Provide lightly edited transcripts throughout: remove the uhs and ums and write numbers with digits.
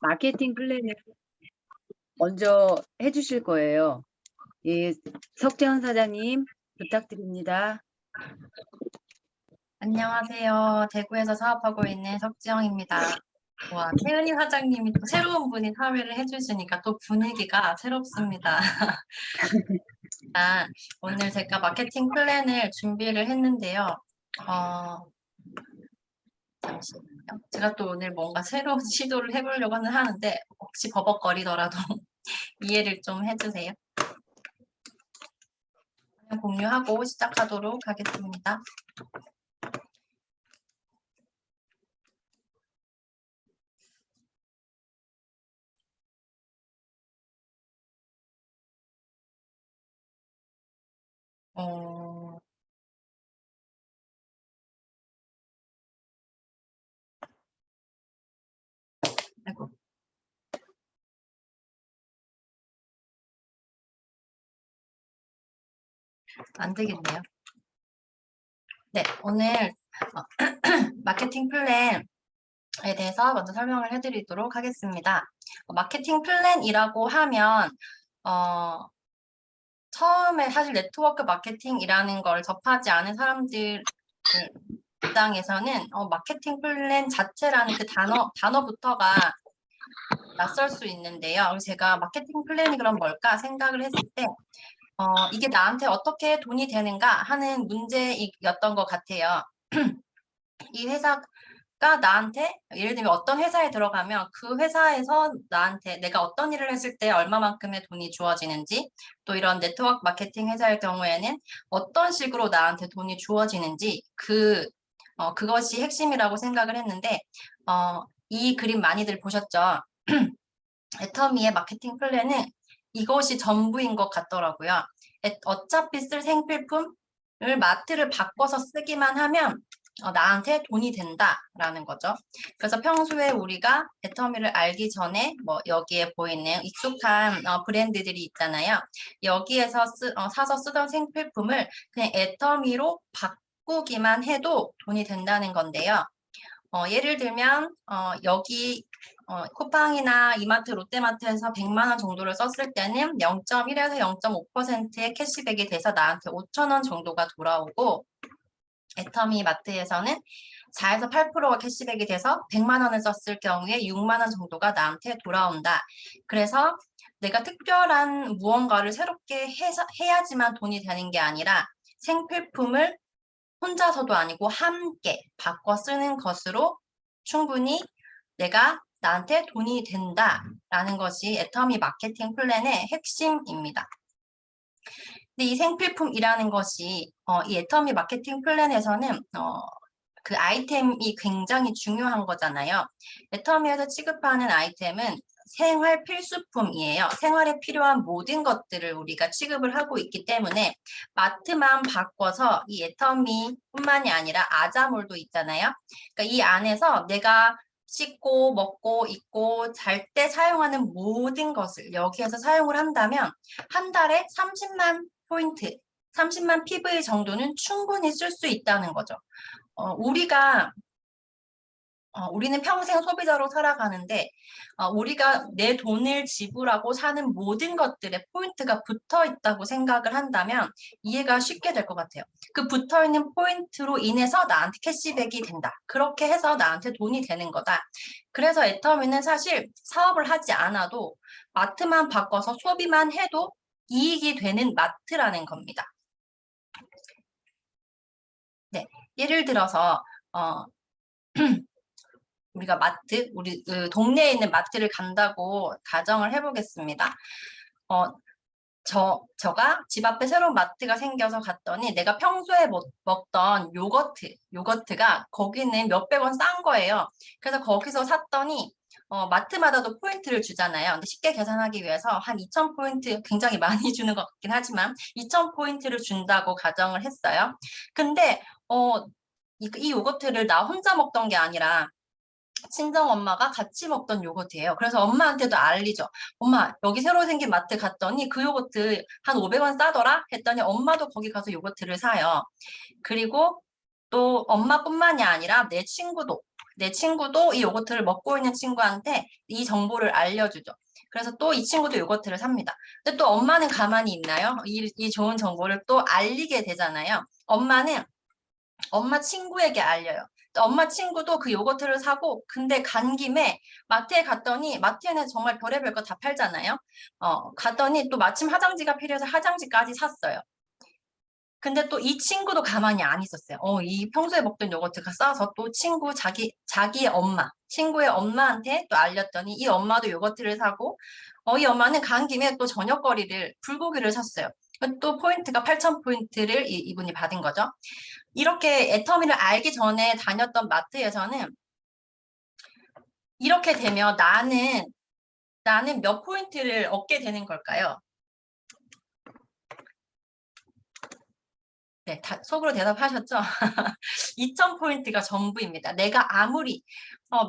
마케팅 플랜을 먼저 해주실 거예요. 예, 석재현 사장님 부탁드립니다. 안녕하세요. 대구에서 사업하고 있는 석지영입니다. 와, 태은이 사장님이 또 새로운 분이 참여를 해주시니까 또 분위기가 새롭습니다. 오늘 제가 마케팅 플랜을 준비를 했는데요. 잠시만요. 제가 또 오늘 뭔가 새로운 시도를 해보려고는 하는데 혹시 버벅거리더라도 이해를 좀 해주세요. 공유하고 시작하도록 하겠습니다. 아이고. 안 되겠네요. 네, 오늘 마케팅 플랜에 대해서 먼저 설명을 해드리도록 하겠습니다. 마케팅 플랜이라고 하면 처음에 사실 네트워크 마케팅이라는 걸 접하지 않은 사람들 입장에서는 마케팅 플랜 자체라는 그 단어부터가 낯설 수 있는데요. 제가 마케팅 플랜이 그럼 뭘까 생각을 했을 때 이게 나한테 어떻게 돈이 되는가 하는 문제였던 것 같아요. 이 회사가 나한테 예를 들면 어떤 회사에 들어가면 그 회사에서 나한테 내가 어떤 일을 했을 때 얼마만큼의 돈이 주어지는지, 또 이런 네트워크 마케팅 회사의 경우에는 어떤 식으로 나한테 돈이 주어지는지 그것이 핵심이라고 생각을 했는데 이 그림 많이들 보셨죠? 애터미의 마케팅 플랜은 이것이 전부인 것 같더라고요. 어차피 쓸 생필품을 마트를 바꿔서 쓰기만 하면 나한테 돈이 된다라는 거죠. 그래서 평소에 우리가 애터미를 알기 전에 뭐 여기에 보이는 익숙한 브랜드들이 있잖아요. 여기에서 사서 쓰던 생필품을 그냥 애터미로 바꾸기만 해도 돈이 된다는 건데요. 예를 들면 여기 쿠팡이나 이마트, 롯데마트에서 100만 원 정도를 썼을 때는 0.1에서 0.5%의 캐시백이 돼서 나한테 5,000원 정도가 돌아오고, 애터미 마트에서는 4에서 8%가 캐시백이 돼서 100만 원을 썼을 경우에 6만 원 정도가 나한테 돌아온다. 그래서 내가 특별한 무언가를 새롭게 해야지만 돈이 되는 게 아니라 생필품을 혼자서도 아니고 함께 바꿔 쓰는 것으로 충분히 내가 나한테 돈이 된다라는 것이 애터미 마케팅 플랜의 핵심입니다. 근데 이 생필품이라는 것이 이 애터미 마케팅 플랜에서는 그 아이템이 굉장히 중요한 거잖아요. 애터미에서 취급하는 아이템은 생활 필수품이에요. 생활에 필요한 모든 것들을 우리가 취급을 하고 있기 때문에 마트만 바꿔서 이 애터미뿐만이 아니라 아자몰도 있잖아요. 그러니까 이 안에서 내가 씻고 먹고 입고 잘 때 사용하는 모든 것을 여기에서 사용을 한다면 한 달에 30만 포인트, 30만 PV 정도는 충분히 쓸 수 있다는 거죠. 우리는 평생 소비자로 살아가는데 우리가 내 돈을 지불하고 사는 모든 것들에 포인트가 붙어 있다고 생각을 한다면 이해가 쉽게 될 것 같아요. 그 붙어 있는 포인트로 인해서 나한테 캐시백이 된다. 그렇게 해서 나한테 돈이 되는 거다. 그래서 애터미는 사실 사업을 하지 않아도 마트만 바꿔서 소비만 해도 이익이 되는 마트라는 겁니다. 네, 예를 들어서 우리가 우리 동네에 있는 마트를 간다고 가정을 해보겠습니다. 저가 집 앞에 새로운 마트가 생겨서 갔더니 내가 평소에 먹던 요거트가 거기는 몇백 원 싼 거예요. 그래서 거기서 샀더니 마트마다도 포인트를 주잖아요. 근데 쉽게 계산하기 위해서 한 2,000포인트, 굉장히 많이 주는 것 같긴 하지만 2,000포인트를 준다고 가정을 했어요. 근데 이 요거트를 나 혼자 먹던 게 아니라 친정 엄마가 같이 먹던 요거트예요. 그래서 엄마한테도 알리죠. 엄마, 여기 새로 생긴 마트 갔더니 그 요거트 한 500원 싸더라? 했더니 엄마도 거기 가서 요거트를 사요. 그리고 또 엄마뿐만이 아니라 내 친구도 내 친구도 이 요거트를 먹고 있는 친구한테 이 정보를 알려주죠. 그래서 또 이 친구도 요거트를 삽니다. 근데 또 엄마는 가만히 있나요? 이 좋은 정보를 또 알리게 되잖아요. 엄마는 엄마 친구에게 알려요. 또 엄마 친구도 그 요거트를 사고, 근데 간 김에 마트에 갔더니, 마트에는 정말 별의별 거 다 팔잖아요. 갔더니 또 마침 화장지가 필요해서 화장지까지 샀어요. 근데 또 이 친구도 가만히 안 있었어요. 이 평소에 먹던 요거트가 싸서 또 자기의 엄마, 친구의 엄마한테 또 알렸더니 이 엄마도 요거트를 사고, 이 엄마는 간 김에 또 저녁거리를, 불고기를 샀어요. 또 포인트가 8,000포인트를 이분이 받은 거죠. 이렇게 애터미를 알기 전에 다녔던 마트에서는 이렇게 되면 나는 몇 포인트를 얻게 되는 걸까요? 네, 다 속으로 대답하셨죠? 2,000포인트가 전부입니다. 내가 아무리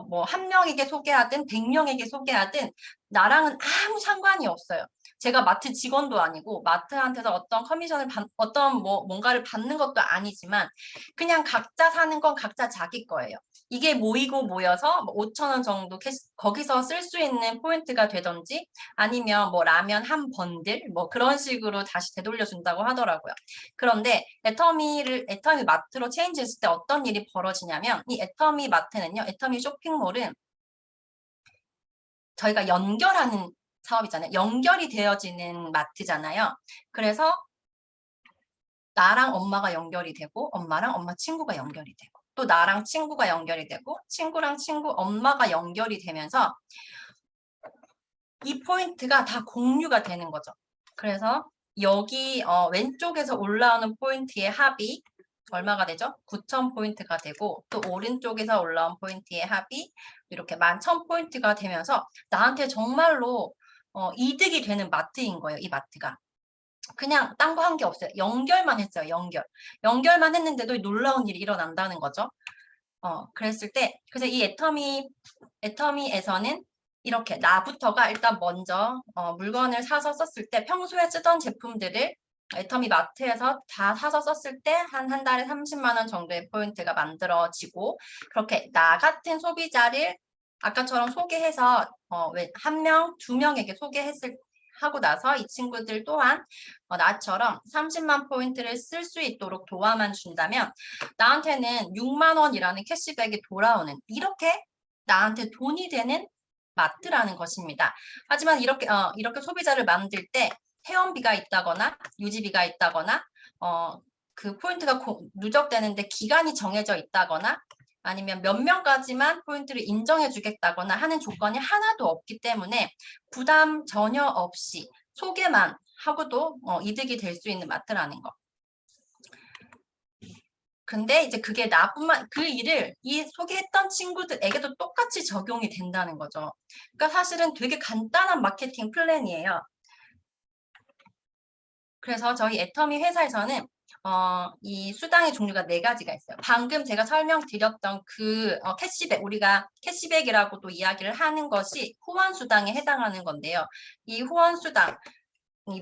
뭐 한 명에게 소개하든 100명에게 소개하든 나랑은 아무 상관이 없어요. 제가 마트 직원도 아니고 마트한테서 어떤 커미션을 어떤 뭔가를 받는 것도 아니지만 그냥 각자 사는 건 각자 자기 거예요. 이게 모이고 모여서 5,000원 정도 거기서 쓸 수 있는 포인트가 되던지 아니면 뭐 라면 한 번들 뭐 그런 식으로 다시 되돌려 준다고 하더라고요. 그런데 애터미 마트로 체인지했을 때 어떤 일이 벌어지냐면 이 애터미 마트는요. 애터미 쇼핑몰은 저희가 연결하는 사업이잖아요. 연결이 되어지는 마트잖아요. 그래서 나랑 엄마가 연결이 되고 엄마랑 엄마 친구가 연결이 되고 또 나랑 친구가 연결이 되고 친구랑 친구 엄마가 연결이 되면서 이 포인트가 다 공유가 되는 거죠. 그래서 여기 왼쪽에서 올라오는 포인트의 합이 얼마가 되죠? 9,000포인트가 되고 또 오른쪽에서 올라온 포인트의 합이 이렇게 11,000포인트가 되면서 나한테 정말로 이득이 되는 마트인 거예요. 이 마트가. 그냥 딴 거 한 게 없어요. 연결만 했어요. 연결만 했는데도 놀라운 일이 일어난다는 거죠. 그랬을 때 그래서 이 애터미에서는 이렇게 나부터가 일단 먼저 물건을 사서 썼을 때 평소에 쓰던 제품들을 애터미 마트에서 다 사서 썼을 때 한 달에 30만 원 정도의 포인트가 만들어지고 그렇게 나 같은 소비자를 아까처럼 소개해서 한 명, 두 명에게 하고 나서 이 친구들 또한 나처럼 30만 포인트를 쓸 수 있도록 도와만 준다면 나한테는 6만 원이라는 캐시백이 돌아오는 이렇게 나한테 돈이 되는 마트라는 것입니다. 하지만 이렇게 소비자를 만들 때 회원비가 있다거나 유지비가 있다거나 그 포인트가 누적되는데 기간이 정해져 있다거나 아니면 몇 명까지만 포인트를 인정해 주겠다거나 하는 조건이 하나도 없기 때문에 부담 전혀 없이 소개만 하고도 이득이 될 수 있는 마트라는 거. 근데 이제 그게 그 일을 이 소개했던 친구들에게도 똑같이 적용이 된다는 거죠. 그러니까 사실은 되게 간단한 마케팅 플랜이에요. 그래서 저희 애터미 회사에서는 이 수당의 종류가 4가지가 있어요. 방금 제가 설명드렸던 그 캐시백, 우리가 캐시백이라고도 이야기를 하는 것이 후원 수당에 해당하는 건데요. 이 후원 수당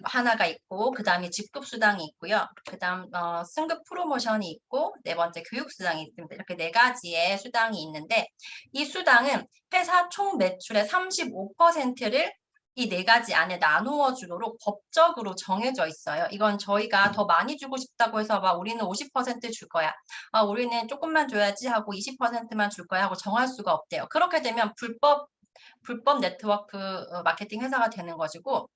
하나가 있고 그 다음에 직급 수당이 있고요. 그 다음 승급 프로모션이 있고 네 번째 교육 수당이 있습니다. 이렇게 4가지의 수당이 있는데 이 수당은 회사 총 매출의 35%를 이 4가지 안에 나누어 주도록 법적으로 정해져 있어요. 이건 저희가 더 많이 주고 싶다고 해서 막 우리는 50% 줄 거야. 우리는 조금만 줘야지 하고 20%만 줄 거야 하고 정할 수가 없대요. 그렇게 되면 불법 네트워크 마케팅 회사가 되는 것이고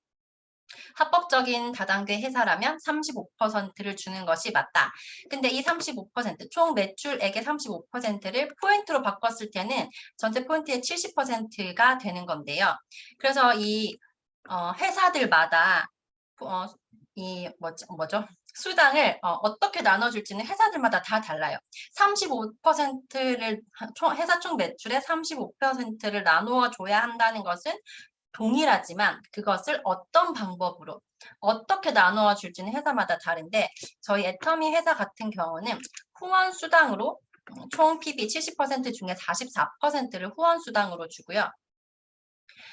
합법적인 다단계 회사라면 35%를 주는 것이 맞다. 근데 이 35%, 총 매출액의 35%를 포인트로 바꿨을 때는 전체 포인트의 70%가 되는 건데요. 그래서 이 회사들마다 이 뭐죠? 수당을 어떻게 나눠줄지는 회사들마다 다 달라요. 35%를 회사 총 매출의 35%를 나누어 줘야 한다는 것은 동일하지만 그것을 어떤 방법으로 어떻게 나누어 줄지는 회사마다 다른데 저희 애터미 회사 같은 경우는 후원 수당으로 총 PB 70% 중에 44%를 후원 수당으로 주고요.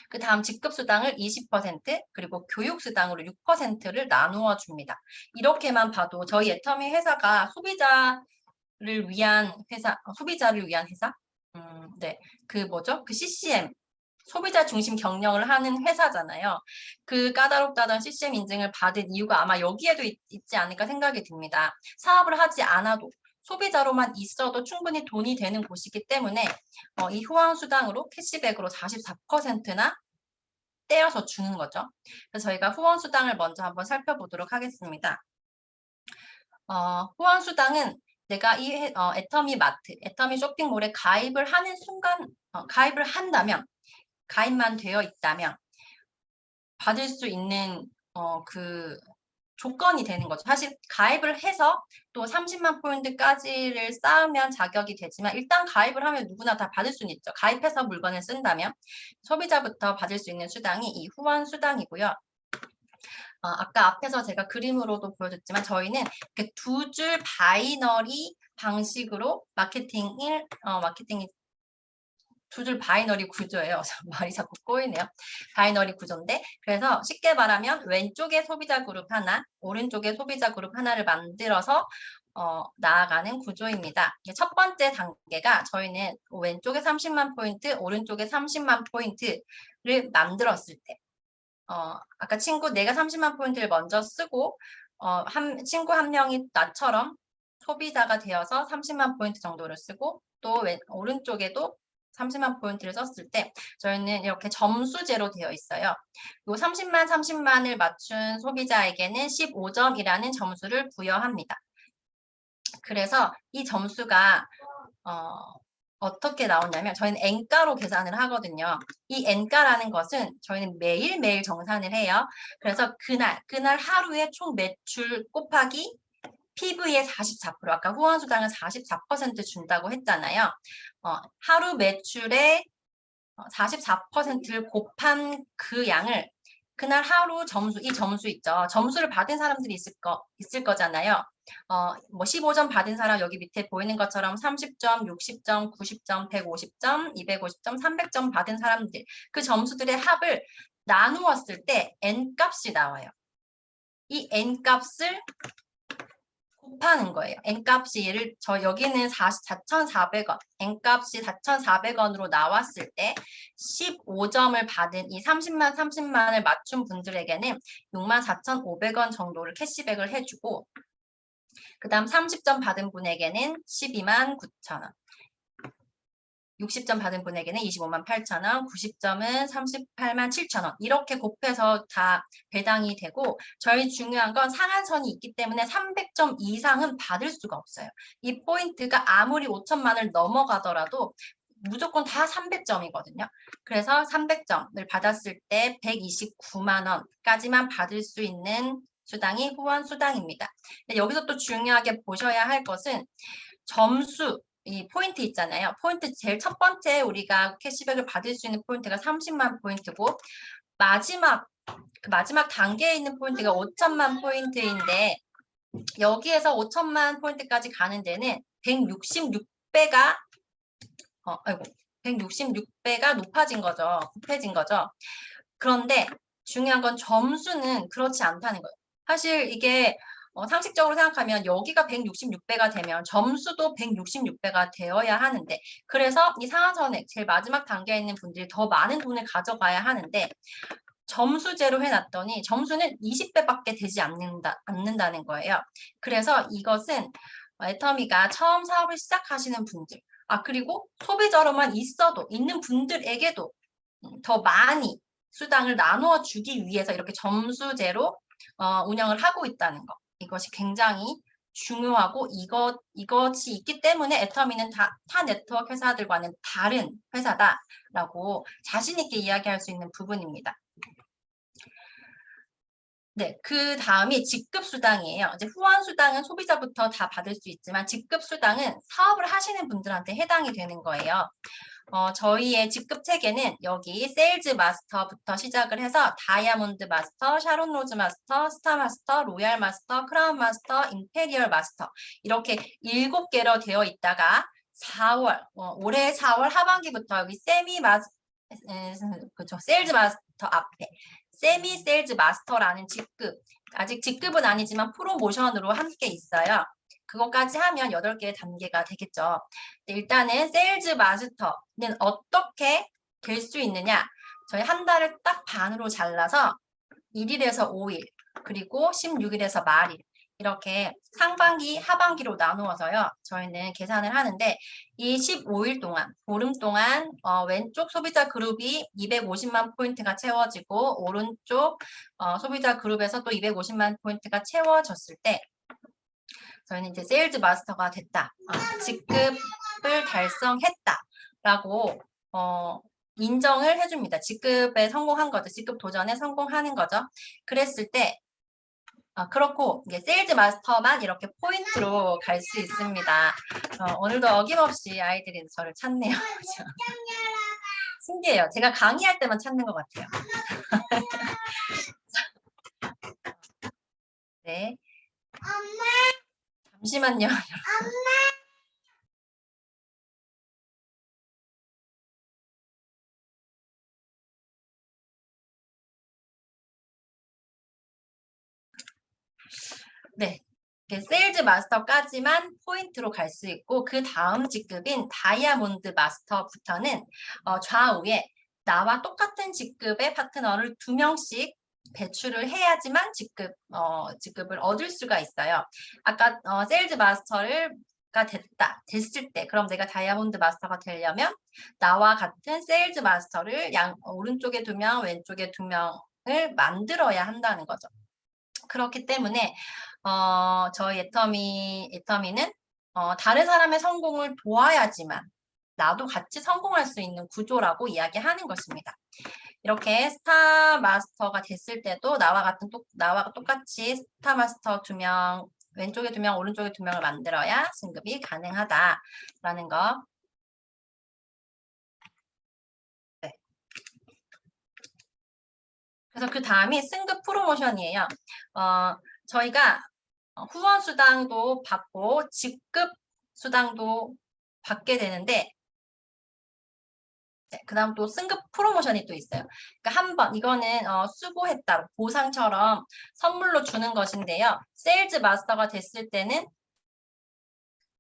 그 다음 직급 수당을 20% 그리고 교육 수당으로 6%를 나누어 줍니다. 이렇게만 봐도 저희 애터미 회사가 소비자를 위한 회사 네. 그 뭐죠? 그 CCM. 소비자 중심 경영을 하는 회사잖아요. 그 까다롭다던 CCM 인증을 받은 이유가 아마 여기에도 있지 않을까 생각이 듭니다. 사업을 하지 않아도 소비자로만 있어도 충분히 돈이 되는 곳이기 때문에 이 후원수당으로 캐시백으로 44%나 떼어서 주는 거죠. 그래서 저희가 후원수당을 먼저 한번 살펴보도록 하겠습니다. 후원수당은 내가 이 애터미 마트, 애터미 쇼핑몰에 가입을 하는 순간, 가입을 한다면, 가입만 되어 있다면 받을 수 있는 그 조건이 되는 거죠. 사실 가입을 해서 또 30만 포인트까지를 쌓으면 자격이 되지만 일단 가입을 하면 누구나 다 받을 수는 있죠. 가입해서 물건을 쓴다면 소비자부터 받을 수 있는 수당이 이 후원 수당이고요. 아까 앞에서 제가 그림으로도 보여줬지만 저희는 이렇게 두 줄 바이너리 방식으로 마케팅이 두 줄 바이너리 구조예요. 말이 자꾸 꼬이네요. 바이너리 구조인데 그래서 쉽게 말하면 왼쪽에 소비자 그룹 하나, 오른쪽에 소비자 그룹 하나를 만들어서 나아가는 구조입니다. 첫 번째 단계가 저희는 왼쪽에 30만 포인트, 오른쪽에 30만 포인트를 만들었을 때 아까 내가 30만 포인트를 먼저 쓰고 친구 한 명이 나처럼 소비자가 되어서 30만 포인트 정도를 쓰고 또 오른쪽에도 30만 포인트를 썼을 때 저희는 이렇게 점수제로 되어 있어요. 요 30만을 맞춘 소비자에게는 15점이라는 점수를 부여합니다. 그래서 이 점수가 어떻게 나오냐면 저희는 N가로 계산을 하거든요. 이 N가라는 것은 저희는 매일매일 정산을 해요. 그래서 그날 하루에 총 매출 곱하기 PV의 44%, 아까 후원수당을 44% 준다고 했잖아요. 하루 매출의 44%를 곱한 그 양을 그날 하루 이 점수 있죠. 점수를 받은 사람들이 있을 거잖아요. 뭐 15점 받은 사람 여기 밑에 보이는 것처럼 30점, 60점, 90점, 150점, 250점, 300점 받은 사람들 그 점수들의 합을 나누었을 때 N값이 나와요. 이 N값을 곱하는 거예요. N값이 여기는 4,400원, N값이 4,400원으로 나왔을 때 15점을 받은 이 30만을 맞춘 분들에게는 64,500원 정도를 캐시백을 해주고 그 다음 30점 받은 분에게는 129,000원, 60점 받은 분에게는 258,000원, 90점은 387,000원 이렇게 곱해서 다 배당이 되고 저희 중요한 건 상한선이 있기 때문에 300점 이상은 받을 수가 없어요. 이 포인트가 아무리 5천만을 넘어가더라도 무조건 다 300점이거든요. 그래서 300점을 받았을 때 129만 원까지만 받을 수 있는 수당이 후원 수당입니다. 여기서 또 중요하게 보셔야 할 것은 점수, 이 포인트 있잖아요. 포인트 제일 첫 번째 우리가 캐시백을 받을 수 있는 포인트가 30만 포인트고 마지막 단계에 있는 포인트가 5천만 포인트인데 여기에서 5천만 포인트까지 가는 데는 166배가 166배가 높아진 거죠. 곱해진 거죠. 그런데 중요한 건 점수는 그렇지 않다는 거예요. 사실 이게 상식적으로 생각하면 여기가 166배가 되면 점수도 166배가 되어야 하는데 그래서 이 상한선에 제일 마지막 단계에 있는 분들이 더 많은 돈을 가져가야 하는데 점수제로 해놨더니 점수는 20배밖에 되지 않는다는 거예요. 그래서 이것은 애터미가 처음 사업을 시작하시는 분들 그리고 소비자로만 있는 분들에게도 더 많이 수당을 나누어 주기 위해서 이렇게 점수제로 운영을 하고 있다는 것. 이것이 굉장히 중요하고 이것이 있기 때문에 애터미는 타 네트워크 회사들과는 다른 회사다라고 자신 있게 이야기할 수 있는 부분입니다. 네, 그 다음이 직급수당이에요. 이제 후원수당은 소비자부터 다 받을 수 있지만 직급수당은 사업을 하시는 분들한테 해당이 되는 거예요. 저희의 직급 체계는 여기 세일즈 마스터부터 시작을 해서 다이아몬드 마스터, 샤론 로즈 마스터, 스타 마스터, 로얄 마스터, 크라운 마스터, 임페리얼 마스터 이렇게 7개로 되어 있다가 올해 4월 하반기부터 여기 세일즈 마스터 앞에 세미 세일즈 마스터라는 직급, 아직 직급은 아니지만 프로모션으로 함께 있어요. 그것까지 하면 8개의 단계가 되겠죠. 일단은 세일즈 마스터는 어떻게 될 수 있느냐. 저희 한 달을 딱 반으로 잘라서 1일에서 5일, 그리고 16일에서 말일 이렇게 상반기, 하반기로 나누어서요. 저희는 계산을 하는데 이 15일 동안, 보름 동안 왼쪽 소비자 그룹이 250만 포인트가 채워지고 오른쪽 소비자 그룹에서 또 250만 포인트가 채워졌을 때 저희는 이제 세일즈 마스터가 됐다. 직급을 달성했다라고 인정을 해줍니다. 직급에 성공한 거죠. 직급 도전에 성공하는 거죠. 그랬을 때 그렇고 이제 세일즈 마스터만 이렇게 포인트로 갈 수 있습니다. 오늘도 어김없이 아이들이 저를 찾네요. 그렇죠? 신기해요. 제가 강의할 때만 찾는 것 같아요. 네. 잠시만요. 네. 세일즈 마스터까지만 포인트로 갈 수 있고 그 다음 직급인 다이아몬드 마스터부터는 좌우에 나와 똑같은 직급의 파트너를 2명씩 배출을 해야지만 직급을 얻을 수가 있어요. 아까 세일즈 마스터가 됐을 때 그럼 내가 다이아몬드 마스터가 되려면 나와 같은 세일즈 마스터를 오른쪽에 2명, 왼쪽에 2명을 만들어야 한다는 거죠. 그렇기 때문에 저희 애터미는 다른 사람의 성공을 도와야지만 나도 같이 성공할 수 있는 구조라고 이야기하는 것입니다. 이렇게 스타 마스터가 됐을 때도 나와 똑같이 스타 마스터 2명, 왼쪽에 2명, 오른쪽에 2명을 만들어야 승급이 가능하다라는 거. 네. 그래서 그 다음이 승급 프로모션이에요. 저희가 후원 수당도 받고 직급 수당도 받게 되는데 네, 그 다음 또 승급 프로모션이 또 있어요. 그러니까 한 번 이거는 수고했다 보상처럼 선물로 주는 것인데요. 세일즈 마스터가 됐을 때는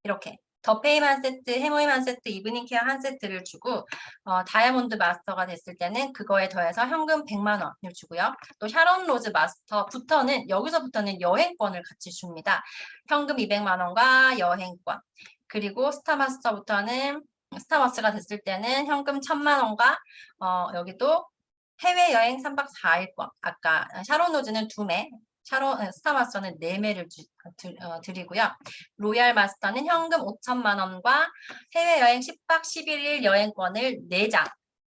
이렇게 더 페임 한 세트, 해모임 한 세트, 이브닝 케어 한 세트를 주고 다이아몬드 마스터가 됐을 때는 그거에 더해서 현금 100만 원을 주고요. 또 샤론 로즈 마스터부터는 여기서부터는 여행권을 같이 줍니다. 현금 200만 원과 여행권. 그리고 스타 마스터부터는 스타 마스터가 됐을 때는 현금 1000만 원과 여기도 해외여행 3박 4일권. 아까 샤론 로즈는 2매, 스타 마스터는 4매를 드리고요. 로얄 마스터는 현금 5천만 원과 해외여행 10박 11일 여행권을 4장.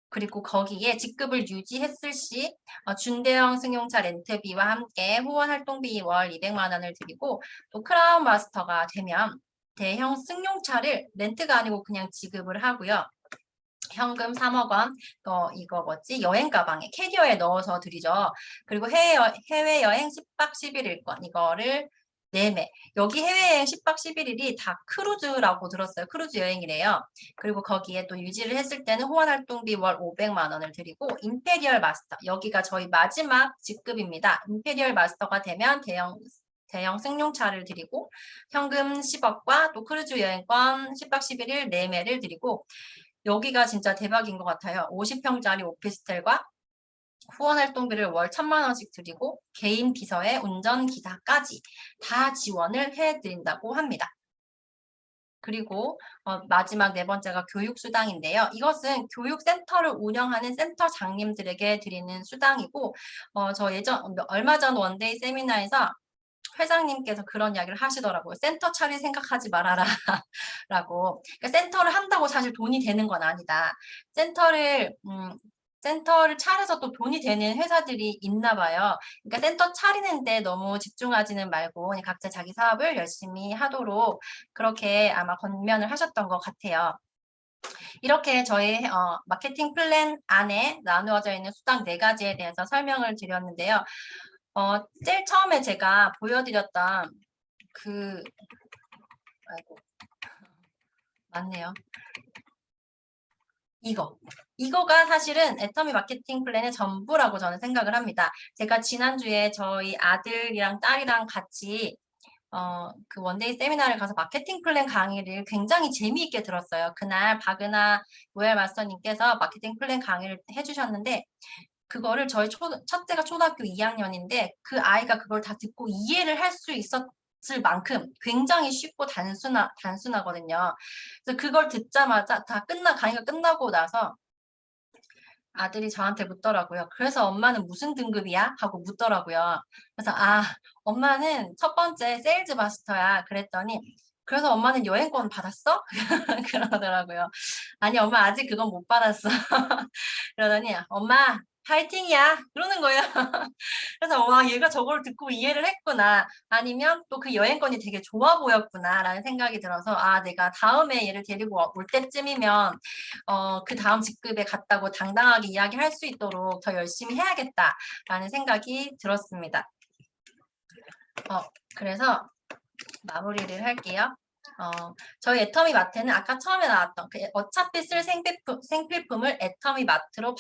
그리고 거기에 직급을 유지했을 시 준대형 승용차 렌트비와 함께 후원 활동비 월 200만 원을 드리고 또 크라운 마스터가 되면 대형 승용차를 렌트가 아니고 그냥 지급을 하고요. 현금 3억 원, 이거 뭐지? 여행 가방에 캐리어에 넣어서 드리죠. 그리고 해외여행 10박 11일권 이거를 4매. 여기 해외여행 10박 11일이 다 크루즈라고 들었어요. 크루즈 여행이래요. 그리고 거기에 또 유지를 했을 때는 후원활동비 월 500만 원을 드리고 임페리얼 마스터. 여기가 저희 마지막 직급입니다. 임페리얼 마스터가 되면 대형 승용차를 드리고 현금 10억과 또 크루즈 여행권 10박 11일 4매를 드리고 여기가 진짜 대박인 것 같아요. 50평짜리 오피스텔과 후원 활동비를 월 1000만 원씩 드리고 개인 비서에 운전기사까지 다 지원을 해드린다고 합니다. 그리고 마지막 4번째가 교육수당인데요. 이것은 교육센터를 운영하는 센터장님들에게 드리는 수당이고 저 얼마 전 원데이 세미나에서 회장님께서 그런 이야기를 하시더라고요. 센터 차릴 생각하지 말아라 라고. 그러니까 센터를 한다고 사실 돈이 되는 건 아니다. 센터를 차려서 또 돈이 되는 회사들이 있나 봐요. 그러니까 센터 차리는데 너무 집중하지는 말고 그냥 각자 자기 사업을 열심히 하도록 그렇게 아마 권면을 하셨던 것 같아요. 이렇게 저희 마케팅 플랜 안에 나누어져 있는 수당 4가지에 대해서 설명을 드렸는데요. 제일 처음에 제가 보여드렸던 아이고, 맞네요. 이거가 사실은 애터미 마케팅 플랜의 전부라고 저는 생각을 합니다. 제가 지난주에 저희 아들이랑 딸이랑 같이 그 원데이 세미나를 가서 마케팅 플랜 강의를 굉장히 재미있게 들었어요. 그날 박은하 로얄 마스터님께서 마케팅 플랜 강의를 해주셨는데 그거를 저희 첫째가 초등학교 2학년인데 그 아이가 그걸 다 듣고 이해를 할 수 있었을 만큼 굉장히 쉽고 단순하거든요. 그래서 그걸 듣자마자 강의가 끝나고 나서 아들이 저한테 묻더라고요. 그래서 엄마는 무슨 등급이야? 하고 묻더라고요. 그래서 엄마는 첫 번째 세일즈 마스터야. 그랬더니 그래서 엄마는 여행권 받았어? 그러더라고요. 아니 엄마 아직 그건 못 받았어. 그러더니 엄마 파이팅이야 그러는 거예요. 그래서 와 얘가 저걸 듣고 이해를 했구나. 아니면 또 그 여행권이 되게 좋아 보였구나라는 생각이 들어서 내가 다음에 얘를 데리고 올 때쯤이면 그 다음 직급에 갔다고 당당하게 이야기할 수 있도록 더 열심히 해야겠다라는 생각이 들었습니다. 그래서 마무리를 할게요. 저희 애터미 마트는 아까 처음에 나왔던 어차피 쓸 생필품을 애터미 마트로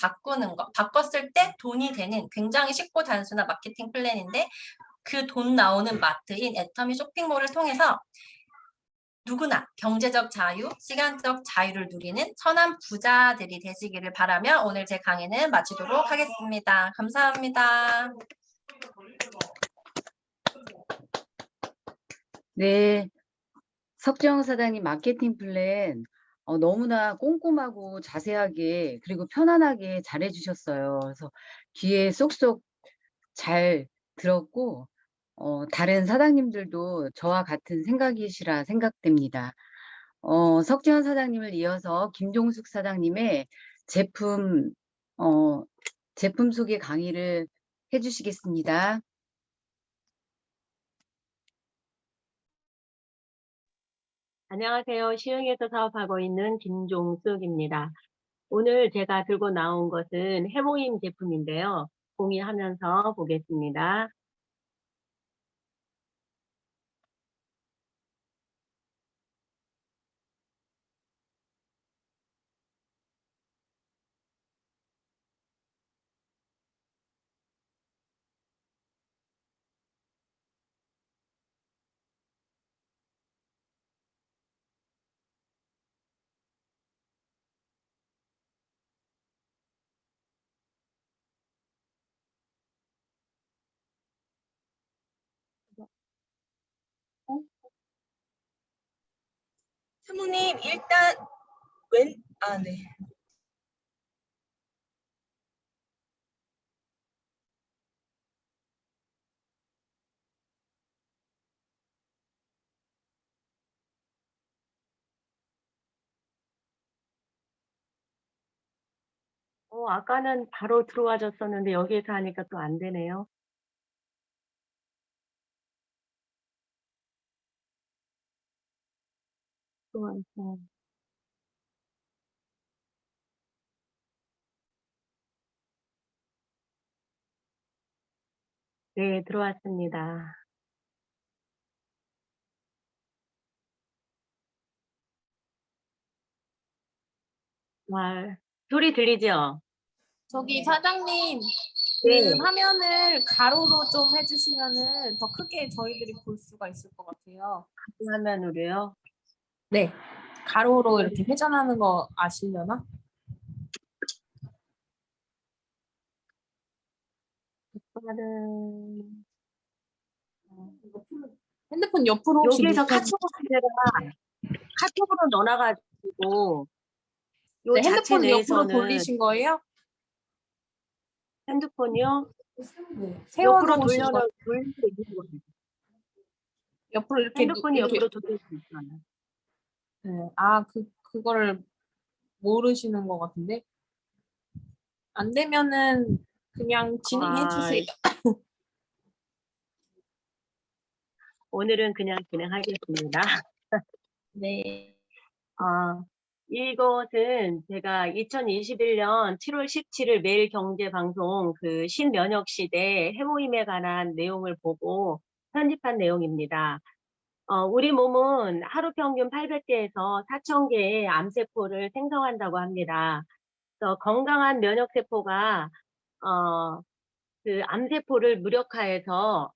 바꿨을 때 돈이 되는 굉장히 쉽고 단순한 마케팅 플랜인데 그 돈 나오는 마트인 애터미 쇼핑몰을 통해서 누구나 경제적 자유, 시간적 자유를 누리는 천한 부자들이 되시기를 바라며 오늘 제 강의는 마치도록 하겠습니다. 감사합니다. 네, 석정 사장님 마케팅 플랜 너무나 꼼꼼하고 자세하게 그리고 편안하게 잘해주셨어요. 그래서 귀에 쏙쏙 잘 들었고 다른 사장님들도 저와 같은 생각이시라 생각됩니다. 석지현 사장님을 이어서 김종숙 사장님의 제품 제품 소개 강의를 해주시겠습니다. 안녕하세요. 시흥에서 사업하고 있는 김종숙입니다. 오늘 제가 들고 나온 것은 해모임 제품인데요. 공유하면서 보겠습니다. 사모님 일단 네. 아까는 바로 들어와줬었는데 여기에서 하니까 또 안 되네요. 들어와서. 네, 들어왔습니다. 소리 들리죠? 저기 사장님, 네. 그 화면을 가로로 좀 해주시면은 더 크게 저희들이 볼 수가 있을 것 같아요. 화면으로요. 네. 가로로 이렇게 회전하는 거 아시려나? 빠른. 핸드폰 옆으로 혹시 여기에서 눕혀주- 카톡으로 넣어놔가지고 요 네, 자체 핸드폰 옆으로 내에서는 돌리신 거예요? 핸드폰이요? 네. 옆으로 세워놓으신 거. 돌릴 수 있는 거예요. 옆으로 이렇게 핸드폰이 이렇게. 옆으로 돌릴 수 있어요. 네. 그거를 모르시는 것 같은데. 안 되면은 그냥 진행해 주세요. 오늘은 그냥 진행하겠습니다. 네. 이것은 제가 2021년 7월 17일 매일경제방송 그 신면역시대 해모임에 관한 내용을 보고 편집한 내용입니다. 우리 몸은 하루 평균 800개에서 4,000개의 암세포를 생성한다고 합니다. 그래서 건강한 면역세포가 그 암세포를 무력화해서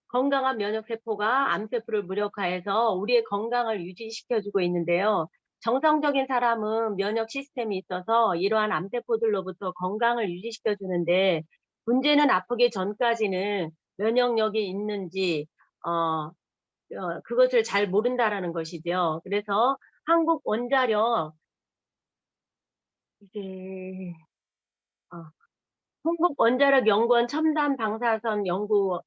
건강한 면역세포가 암세포를 무력화해서 우리의 건강을 유지시켜주고 있는데요. 정상적인 사람은 면역 시스템이 있어서 이러한 암세포들로부터 건강을 유지시켜주는데, 문제는 아프기 전까지는 면역력이 있는지 그것을 잘 모른다라는 것이죠. 그래서 한국 원자력 이제 한국원자력연구원 첨단 방사선 연구소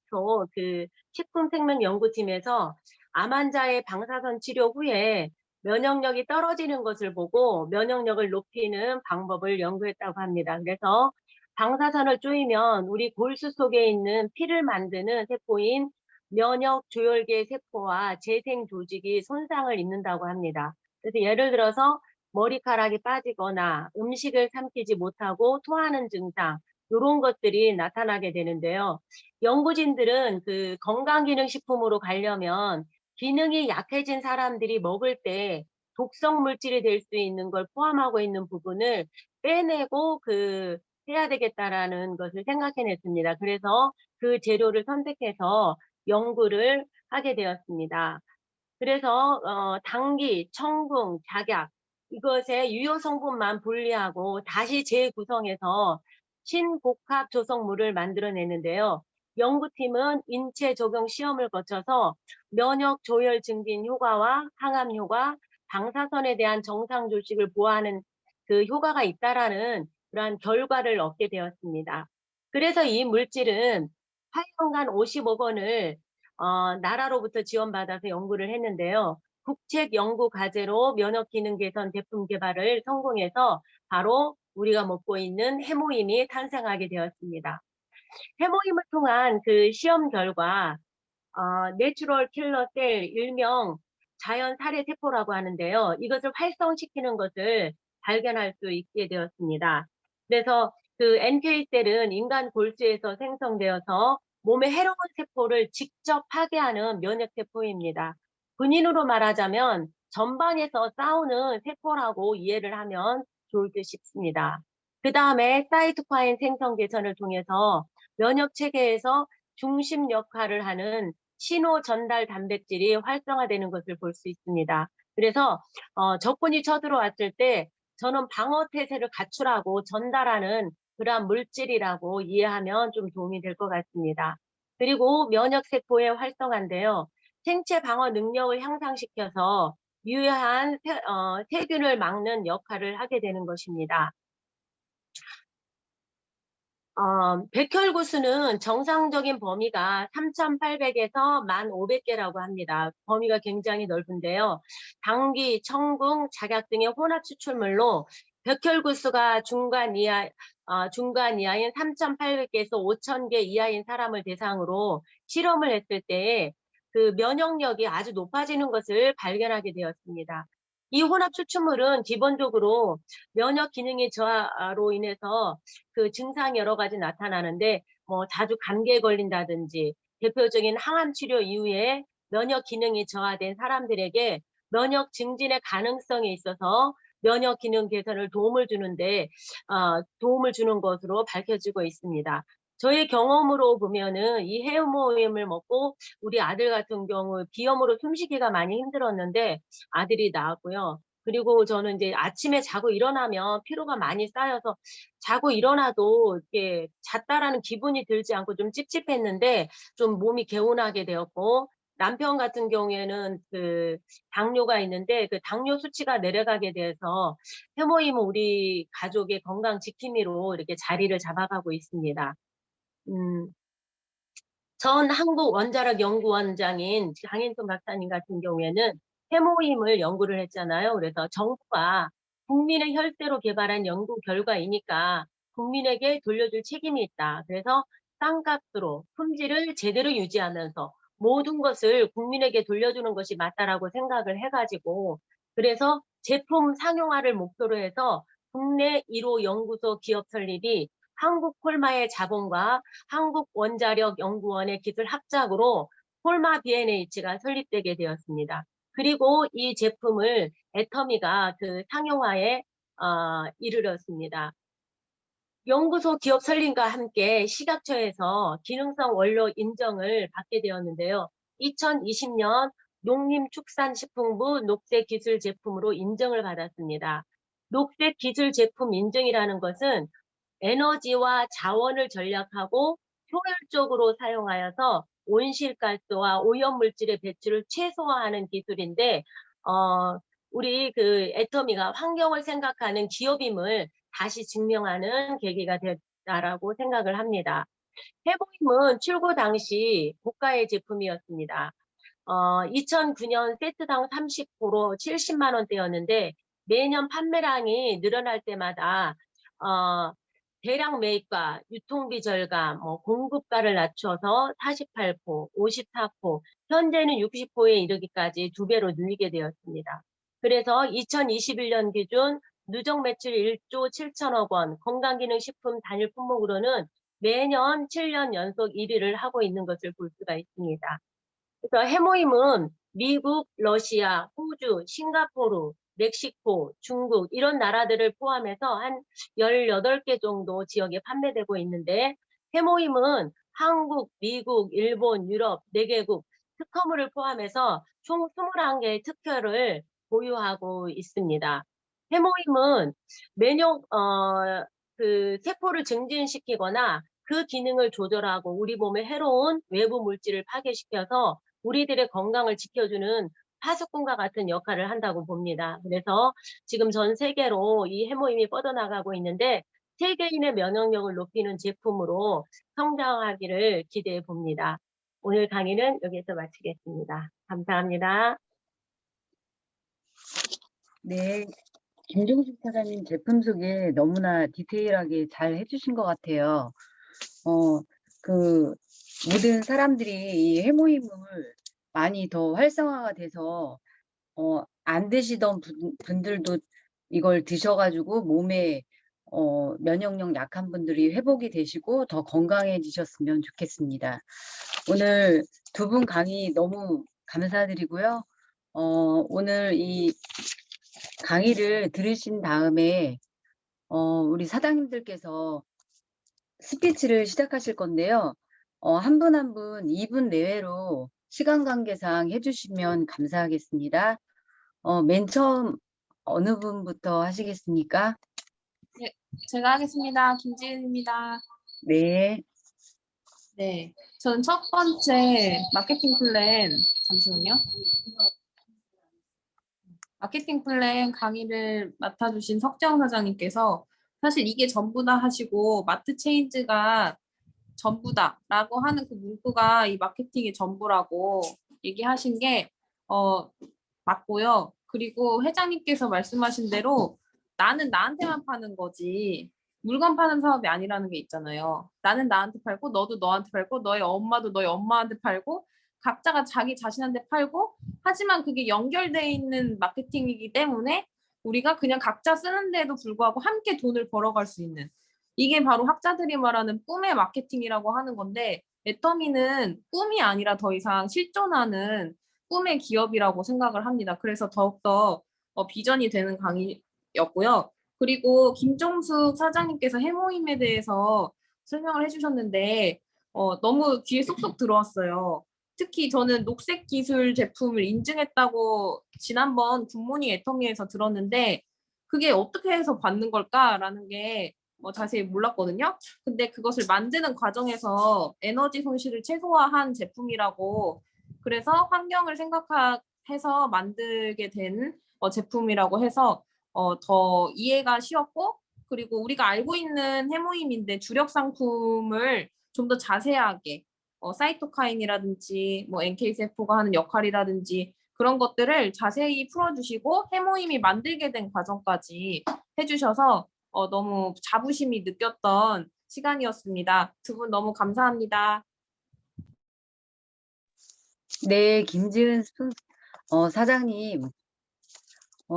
식품생명연구팀에서 암 환자의 방사선 치료 후에 면역력이 떨어지는 것을 보고 면역력을 높이는 방법을 연구했다고 합니다. 그래서 방사선을 쪼이면 우리 골수 속에 있는 피를 만드는 세포인 면역조혈계 세포와 재생 조직이 손상을 입는다고 합니다. 그래서 예를 들어서 머리카락이 빠지거나 음식을 삼키지 못하고 토하는 증상, 이런 것들이 나타나게 되는데요. 연구진들은 그 건강기능식품으로 가려면 기능이 약해진 사람들이 먹을 때 독성 물질이 될 수 있는 걸 포함하고 있는 부분을 빼내고 해야 되겠다라는 것을 생각해냈습니다. 그래서 그 재료를 선택해서 연구를 하게 되었습니다. 그래서 당기, 청궁, 작약 이것의 유효 성분만 분리하고 다시 재구성해서 신복합 조성물을 만들어내는데요. 연구팀은 인체 적용 시험을 거쳐서 면역 조혈 증진 효과와 항암 효과, 방사선에 대한 정상 조직을 보호하는 그 효과가 있다라는 그러한 결과를 얻게 되었습니다. 그래서 이 물질은 8년간 50억 원을 나라로부터 지원받아서 연구를 했는데요. 국책 연구 과제로 면역 기능 개선 제품 개발을 성공해서 바로 우리가 먹고 있는 해모임이 탄생하게 되었습니다. 해모임을 통한 그 시험 결과 내추럴 킬러 셀, 일명 자연 살해 세포라고 하는데요. 이것을 활성시키는 것을 발견할 수 있게 되었습니다. 그래서 그 NK셀은 인간 골수에서 생성되어서 몸의 해로운 세포를 직접 파괴하는 면역세포입니다. 군인으로 말하자면 전방에서 싸우는 세포라고 이해를 하면 좋을 듯 싶습니다. 그 다음에 사이토카인 생성 개선을 통해서 면역 체계에서 중심 역할을 하는 신호 전달 단백질이 활성화되는 것을 볼 수 있습니다. 그래서 적군이 쳐들어왔을 때 저는 방어 태세를 갖추라고 전달하는 그러한 물질이라고 이해하면 좀 도움이 될 것 같습니다. 그리고 면역세포의 활성화인데요. 생체 방어 능력을 향상시켜서 유해한 세균을 막는 역할을 하게 되는 것입니다. 백혈구수는 정상적인 범위가 3,800에서 1,500개라고 합니다. 범위가 굉장히 넓은데요. 당귀, 청궁, 작약 등의 혼합 추출물로 백혈구수가 중간 이하인 3,800개에서 5,000개 이하인 사람을 대상으로 실험을 했을 때에 그 면역력이 아주 높아지는 것을 발견하게 되었습니다. 이 혼합 추출물은 기본적으로 면역 기능의 저하로 인해서 그 증상이 여러 가지 나타나는데, 자주 감기에 걸린다든지, 대표적인 항암 치료 이후에 면역 기능이 저하된 사람들에게 면역 증진의 가능성이 있어서 면역 기능 개선을 도움을 주는 것으로 밝혀지고 있습니다. 저의 경험으로 보면은 이 해모임을 먹고 우리 아들 같은 경우 비염으로 숨쉬기가 많이 힘들었는데 아들이 나았고요. 그리고 저는 이제 아침에 자고 일어나면 피로가 많이 쌓여서 자고 일어나도 이렇게 잤다라는 기분이 들지 않고 좀 찝찝했는데 좀 몸이 개운하게 되었고, 남편 같은 경우에는 그 당뇨가 있는데 그 당뇨 수치가 내려가게 돼서 해모임은 우리 가족의 건강 지킴이로 이렇게 자리를 잡아가고 있습니다. 전 한국원자력연구원장인 강인순 박사님 같은 경우에는 해모임을 연구를 했잖아요. 그래서 정부가 국민의 혈세로 개발한 연구 결과이니까 국민에게 돌려줄 책임이 있다. 그래서 싼값으로 품질을 제대로 유지하면서 모든 것을 국민에게 돌려주는 것이 맞다라고 생각을 해가지고, 그래서 제품 상용화를 목표로 해서 국내 1호 연구소 기업 설립이 한국콜마의 자본과 한국원자력연구원의 기술 합작으로 콜마 BNH가 설립되게 되었습니다. 그리고 이 제품을 애터미가 그 상용화에 이르렀습니다. 연구소 기업 설립과 함께 식약처에서 기능성 원료 인정을 받게 되었는데요. 2020년 농림축산식품부 녹색기술 제품으로 인정을 받았습니다. 녹색기술 제품 인증이라는 것은 에너지와 자원을 절약하고 효율적으로 사용하여서 온실가스와 오염물질의 배출을 최소화하는 기술인데, 우리 그 애터미가 환경을 생각하는 기업임을 다시 증명하는 계기가 됐다라고 생각을 합니다. 해보임은 출고 당시 고가의 제품이었습니다. 2009년 세트당 30%, 70만 원대였는데 매년 판매량이 늘어날 때마다 대량 매입과 유통비 절감, 공급가를 낮춰서 48포, 54포, 현재는 60포에 이르기까지 2배로 늘리게 되었습니다. 그래서 2021년 기준 누적 매출 1조 7천억 원, 건강기능식품 단일 품목으로는 매년 7년 연속 1위를 하고 있는 것을 볼 수가 있습니다. 그래서 해모임은 미국, 러시아, 호주, 싱가포르, 멕시코, 중국 이런 나라들을 포함해서 한 18개 정도 지역에 판매되고 있는데, 해모임은 한국, 미국, 일본, 유럽 4개국 특허물을 포함해서 총 21개의 특허를 보유하고 있습니다. 해모임은 그 세포를 증진시키거나 그 기능을 조절하고 우리 몸에 해로운 외부 물질을 파괴시켜서 우리들의 건강을 지켜주는 파수꾼과 같은 역할을 한다고 봅니다. 그래서 지금 전 세계로 이 해모임이 뻗어나가고 있는데 세계인의 면역력을 높이는 제품으로 성장하기를 기대해 봅니다. 오늘 강의는 여기서 마치겠습니다. 감사합니다. 네, 김종숙 사장님 제품 소개 너무나 디테일하게 잘 해주신 것 같아요. 모든 사람들이 이 해모임을 많이 더 활성화가 돼서 안 드시던 분들도 이걸 드셔가지고 몸에 면역력 약한 분들이 회복이 되시고 더 건강해지셨으면 좋겠습니다. 오늘 두 분 강의 너무 감사드리고요. 오늘 이 강의를 들으신 다음에 우리 사장님들께서 스피치를 시작하실 건데요. 한 분 한 분 2분 내외로 시간 관계상 해주시면 감사하겠습니다. 맨 처음 어느 분부터 하시겠습니까? 제가 하겠습니다. 김지은입니다. 네. 네, 저는 첫 번째 마케팅 플랜, 잠시만요. 마케팅 플랜 강의를 맡아주신 석재영 사장님께서 사실 이게 전부다 하시고 마트 체인지가 전부다라고 하는 그 문구가 이 마케팅의 전부라고 얘기하신 게 맞고요. 그리고 회장님께서 말씀하신 대로 나는 나한테만 파는 거지 물건 파는 사업이 아니라는 게 있잖아요. 나는 나한테 팔고 너도 너한테 팔고 너의 엄마도 너의 엄마한테 팔고 각자가 자기 자신한테 팔고, 하지만 그게 연결되어 있는 마케팅이기 때문에 우리가 그냥 각자 쓰는데도 불구하고 함께 돈을 벌어갈 수 있는, 이게 바로 학자들이 말하는 꿈의 마케팅이라고 하는 건데, 애터미는 꿈이 아니라 더 이상 실존하는 꿈의 기업이라고 생각을 합니다. 그래서 더욱더 비전이 되는 강의였고요. 그리고 김종숙 사장님께서 해모임에 대해서 설명을 해주셨는데 너무 귀에 쏙쏙 들어왔어요. 특히 저는 녹색 기술 제품을 인증했다고 지난번 굿모닝 애터미에서 들었는데 그게 어떻게 해서 받는 걸까라는 게 자세히 몰랐거든요. 근데 그것을 만드는 과정에서 에너지 손실을 최소화한 제품이라고, 그래서 환경을 생각해서 만들게 된 제품이라고 해서 더 이해가 쉬웠고, 그리고 우리가 알고 있는 해모임인데 주력 상품을 좀 더 자세하게 사이토카인이라든지 NK세포가 하는 역할이라든지 그런 것들을 자세히 풀어주시고 해모임이 만들게 된 과정까지 해주셔서 너무 자부심이 느꼈던 시간이었습니다. 두 분 너무 감사합니다. 네, 김지은 사장님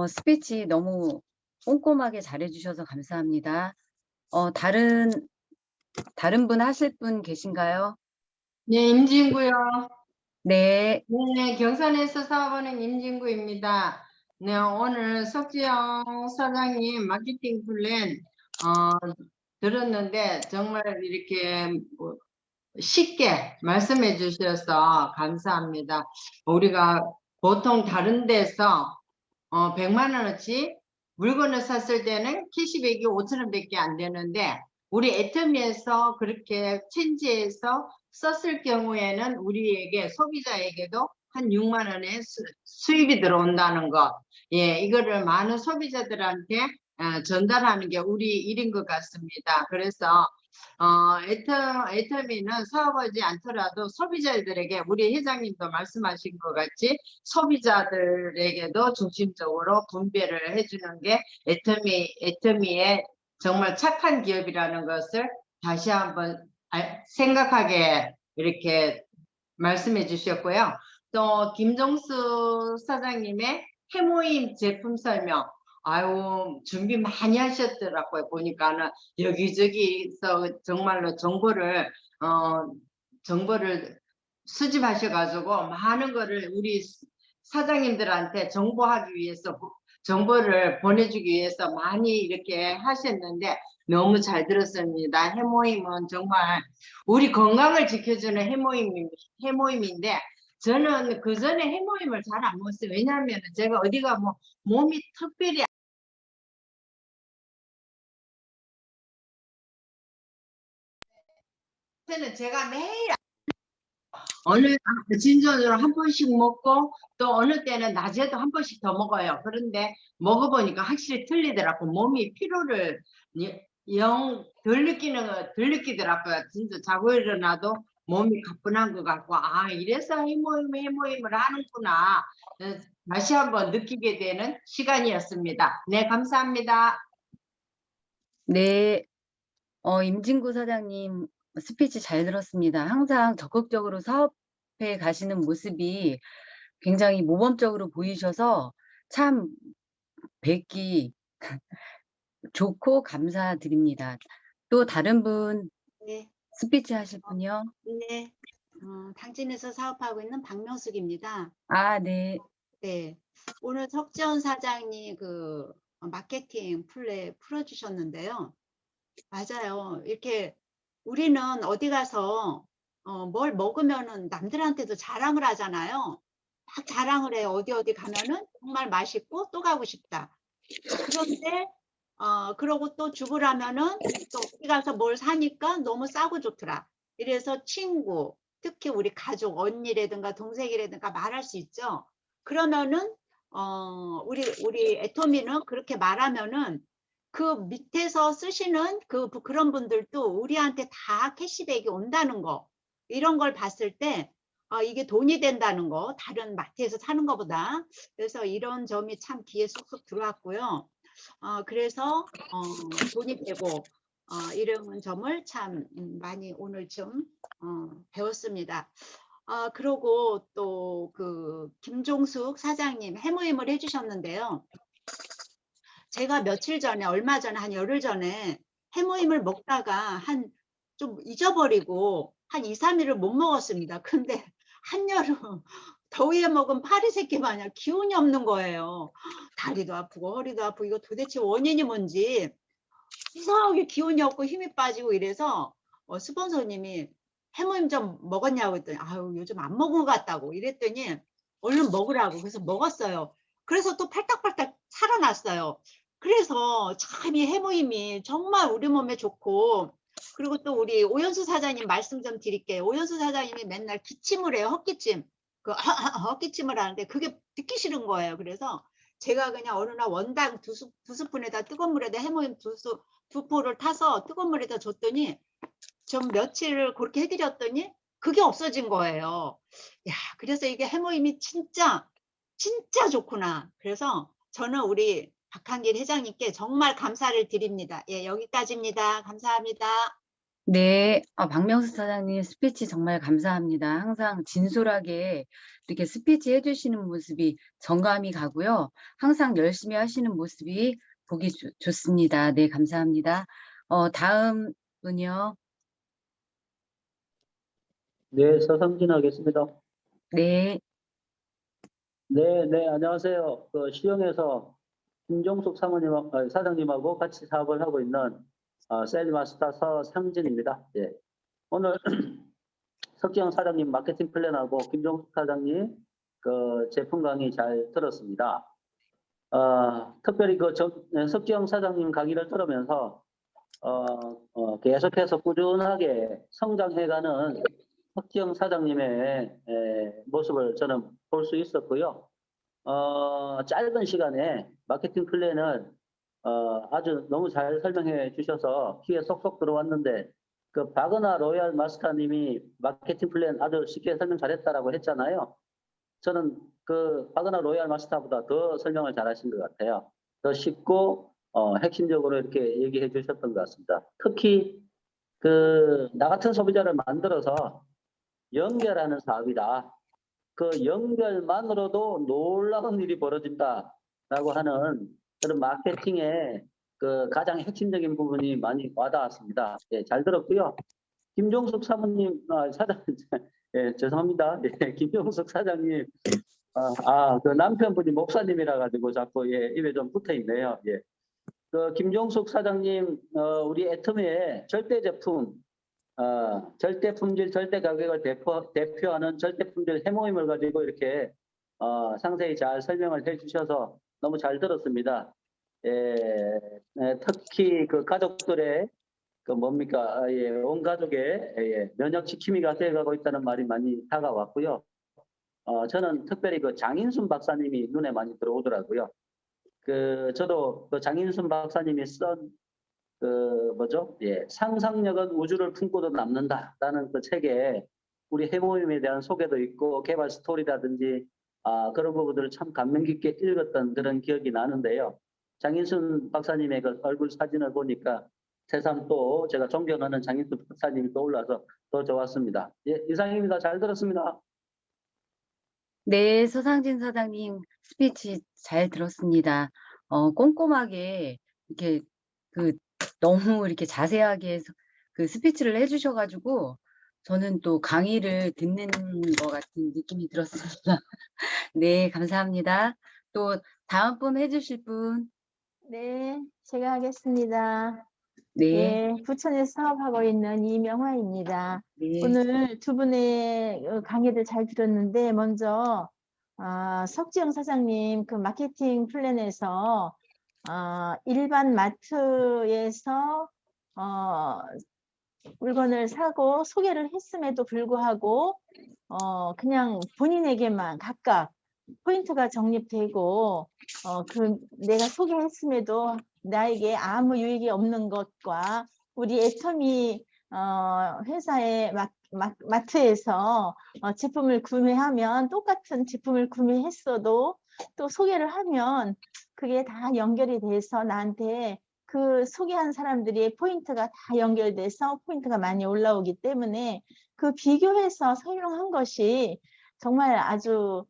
스피치 너무 꼼꼼하게 잘해주셔서 감사합니다. 다른 분 하실 분 계신가요? 네, 임진구요. 네. 네, 경산에서 사업하는 임진구입니다. 네, 오늘 석지영 사장님 마케팅 플랜 들었는데 정말 이렇게 뭐 쉽게 말씀해 주셔서 감사합니다. 우리가 보통 다른 데서 100만 원어치 물건을 샀을 때는 캐시백이 5천 원밖에 안 되는데 우리 애터미에서 그렇게 체인지해서 썼을 경우에는 우리에게 소비자에게도 한 6만 원의 수입이 들어온다는 것. 예, 이거를 많은 소비자들한테 전달하는 게 우리 일인 것 같습니다. 그래서 애터미는 사업하지 않더라도 소비자들에게 우리 회장님도 말씀하신 것 같이 소비자들에게도 중심적으로 분배를 해주는 게 애터미의 정말 착한 기업이라는 것을 다시 한번 생각하게 이렇게 말씀해 주셨고요. 또 김종수 사장님의 해모임 제품 설명, 아유 준비 많이 하셨더라고요. 보니까는 여기저기서 정말로 정보를 수집하셔가지고 많은 거를 우리 사장님들한테 정보하기 위해서 정보를 보내주기 위해서 많이 이렇게 하셨는데 너무 잘 들었습니다. 해모임은 정말 우리 건강을 지켜주는 해모임인데 저는 그 전에 해모임을 잘 안 먹었어요. 왜냐하면 제가 어디가 뭐 몸이 특별히 저는 제가 매일 어느 진전으로 한 번씩 먹고 또 어느 때는 낮에도 한 번씩 더 먹어요. 그런데 먹어보니까 확실히 틀리더라고. 몸이 피로를 영 덜 느끼더라고요. 진짜 자고 일어나도 몸이 가뿐한 것 같고 아 이래서 해모임을 하는구나. 다시 한번 느끼게 되는 시간이었습니다. 네, 감사합니다. 네, 임진구 사장님 스피치 잘 들었습니다. 항상 적극적으로 사업에 가시는 모습이 굉장히 모범적으로 보이셔서 참 뵙기 좋고 감사드립니다. 또 다른 분 네, 스피치 하실 분요? 네. 당진에서 사업하고 있는 박명숙입니다. 아, 네. 네, 오늘 석지원 사장님 그 마케팅 플레이 풀어주셨는데요. 맞아요. 이렇게 우리는 어디 가서 뭘 먹으면은 남들한테도 자랑을 하잖아요. 막 자랑을 해요. 어디 가면은 정말 맛있고 또 가고 싶다. 그런데 그러고 또 주부라면은 또 어디 가서 뭘 사니까 너무 싸고 좋더라. 이래서 친구, 특히 우리 가족, 언니라든가 동생이라든가 말할 수 있죠. 그러면은 우리 애토미는 그렇게 말하면은 그 밑에서 쓰시는 그런 분들도 우리한테 다 캐시백이 온다는 거, 이런 걸 봤을 때 이게 돈이 된다는 거, 다른 마트에서 사는 것보다. 그래서 이런 점이 참 귀에 쏙쏙 들어왔고요. 그래서 돈이 되고 이런 점을 참 많이 오늘 좀 배웠습니다. 그리고 또 그 김종숙 사장님 해모임을 해주셨는데요. 제가 며칠 전에, 얼마 전에, 한 열흘 전에 해모임을 먹다가 한 좀 잊어버리고 한 2, 3일을 못 먹었습니다. 근데 한여름 더위에 먹은 파리 새끼 마냥 기운이 없는 거예요. 다리도 아프고 허리도 아프고 이거 도대체 원인이 뭔지 이상하게 기운이 없고 힘이 빠지고 이래서 스폰서님이 해모임 좀 먹었냐고 했더니 아유 요즘 안 먹은 것 같다고 이랬더니 얼른 먹으라고 그래서 먹었어요. 그래서 또 팔딱팔딱 살아났어요. 그래서 참 이 해모임이 정말 우리 몸에 좋고, 그리고 또 우리 오연수 사장님 말씀 좀 드릴게요. 오연수 사장님이 맨날 기침을 해요. 헛기침. 헛기침을 하는데 그게 듣기 싫은 거예요. 그래서 제가 그냥 어느 날 원당 두 스푼에다 뜨거운 물에다 해모임 두 포를 타서 뜨거운 물에다 줬더니 좀 며칠을 그렇게 해드렸더니 그게 없어진 거예요. 야, 그래서 이게 해모임이 진짜 좋구나. 그래서 저는 우리 박한길 회장님께 정말 감사를 드립니다. 예, 여기까지입니다. 감사합니다. 네, 박명수 사장님 스피치 정말 감사합니다. 항상 진솔하게 이렇게 스피치 해주시는 모습이 정감이 가고요. 항상 열심히 하시는 모습이 보기 좋습니다. 네, 감사합니다. 다음 분요. 네, 서성진 하겠습니다. 네, 네, 안녕하세요. 시청에서 김종숙 사장님하고 같이 사업을 하고 있는 셀리마스터 서상진입니다. 예. 오늘 석지영 사장님 마케팅 플랜하고 김종숙 사장님 그 제품 강의 잘 들었습니다. 특별히 그 석지영 사장님 강의를 들으면서 계속해서 꾸준하게 성장해가는 석지영 사장님의 모습을 저는 볼 수 있었고요. 짧은 시간에 마케팅 플랜을 아주 너무 잘 설명해 주셔서 귀에 쏙쏙 들어왔는데 그 바그나 로얄 마스터님이 마케팅 플랜 아주 쉽게 설명 잘했다라고 했잖아요. 저는 그 바그나 로얄 마스터보다 더 설명을 잘하신 것 같아요. 더 쉽고 핵심적으로 이렇게 얘기해 주셨던 것 같습니다. 특히 그 나 같은 소비자를 만들어서 연결하는 사업이다. 그 연결만으로도 놀라운 일이 벌어진다라고 하는 그런 마케팅의 그 가장 핵심적인 부분이 많이 와닿았습니다. 예, 잘 들었고요. 김종숙 사모님, 사장, 예, 죄송합니다. 예, 김종숙 사장님, 그 남편분이 목사님이라 가지고 자꾸 예, 입에 좀 붙어 있네요. 예. 그 김종숙 사장님, 우리 애터미의 절대 제품, 절대 품질, 절대 가격을 대표하는 절대 품질 해모임을 가지고 이렇게 상세히 잘 설명을 해주셔서 너무 잘 들었습니다. 특히 그 가족들의 그 뭡니까, 온 가족의 면역 지킴이가 되어가고 있다는 말이 많이 다가왔고요. 저는 특별히 그 장인순 박사님이 눈에 많이 들어오더라고요. 저도 그 장인순 박사님이 쓴 상상력은 우주를 품고도 남는다라는 그 책에 우리 해모임에 대한 소개도 있고 개발 스토리라든지 그런 부분들을 참 감명 깊게 읽었던 그런 기억이 나는데요. 장인순 박사님의 그 얼굴 사진을 보니까 새삼 또 제가 존경하는 장인순 박사님이 떠올라서 더 좋았습니다. 예, 이상입니다. 잘 들었습니다. 네, 서상진 사장님 스피치 잘 들었습니다. 꼼꼼하게 이렇게 너무 이렇게 자세하게 그 스피치를 해주셔가지고 저는 또 강의를 듣는 것 같은 느낌이 들었습니다. 네, 감사합니다. 또 다음 분 해주실 분. 네, 제가 하겠습니다. 네, 예, 부천에서 사업하고 있는 이명화입니다. 네, 오늘 두 분의 강의를 잘 들었는데 먼저 석지영 사장님 그 마케팅 플랜에서 일반 마트에서 물건을 사고 소개를 했음에도 불구하고 그냥 본인에게만 각각 포인트가 적립되고 내가 소개했음에도 나에게 아무 유익이 없는 것과 우리 애터미 회사의 마트에서 제품을 구매하면 똑같은 제품을 구매했어도 또 소개를 하면 그게 다 연결이 돼서 나한테 그 소개한 사람들이 포인트가 다 연결돼서 포인트가 많이 올라오기 때문에 그 비교해서 설명한 것이 정말 아주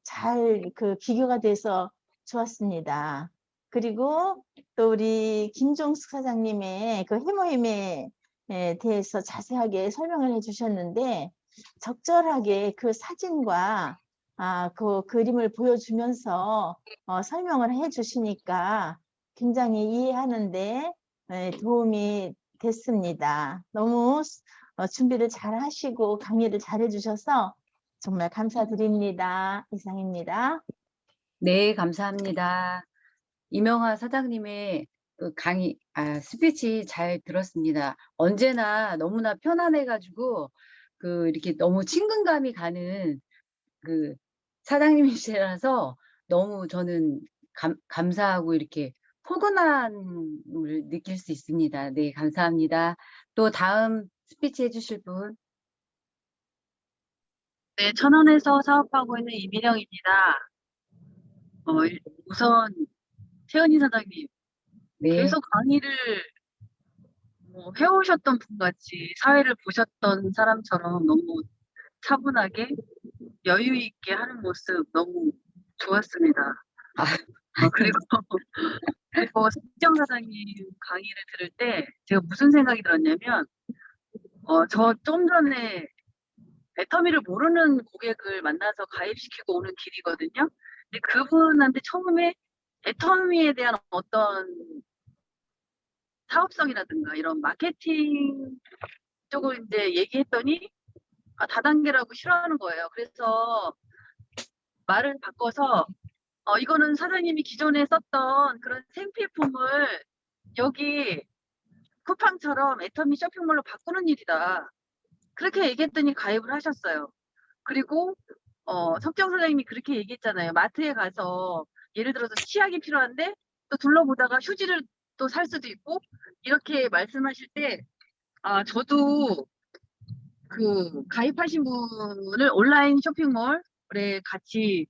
잘 그 비교가 돼서 좋았습니다. 그리고 또 우리 김종숙 사장님의 그 해모임에 대해서 자세하게 설명을 해주셨는데 적절하게 그 사진과 그 그림을 보여주면서 설명을 해주시니까 굉장히 이해하는데 도움이 됐습니다. 너무 준비를 잘 하시고 강의를 잘 해주셔서 정말 감사드립니다. 이상입니다. 네, 감사합니다. 이명화 사장님의 그 강의, 스피치 잘 들었습니다. 언제나 너무나 편안해가지고 이렇게 너무 친근감이 가는 그 사장님이시라서 너무 저는 감사하고 이렇게 포근함을 느낄 수 있습니다. 네, 감사합니다. 또 다음 스피치 해주실 분. 네, 천안에서 사업하고 있는 이민영입니다. 우선 태은이 사장님, 네, 계속 강의를 해오셨던 분 같이 사회를 보셨던 사람처럼 너무 차분하게 여유 있게 하는 모습 너무 좋았습니다. 그리고 석정 사장님 강의를 들을 때 제가 무슨 생각이 들었냐면 저 좀 전에 애터미를 모르는 고객을 만나서 가입시키고 오는 길이거든요. 근데 그분한테 처음에 애터미에 대한 어떤 사업성이라든가 이런 마케팅 쪽을 이제 얘기했더니 다단계라고 싫어하는 거예요. 그래서 말을 바꿔서 이거는 사장님이 기존에 썼던 그런 생필품을 여기 쿠팡처럼 애터미 쇼핑몰로 바꾸는 일이다. 그렇게 얘기했더니 가입을 하셨어요. 그리고 석정 사장님이 그렇게 얘기했잖아요. 마트에 가서 예를 들어서 치약이 필요한데 또 둘러보다가 휴지를 또 살 수도 있고 이렇게 말씀하실 때 저도 그 가입하신 분을 온라인 쇼핑몰에 같이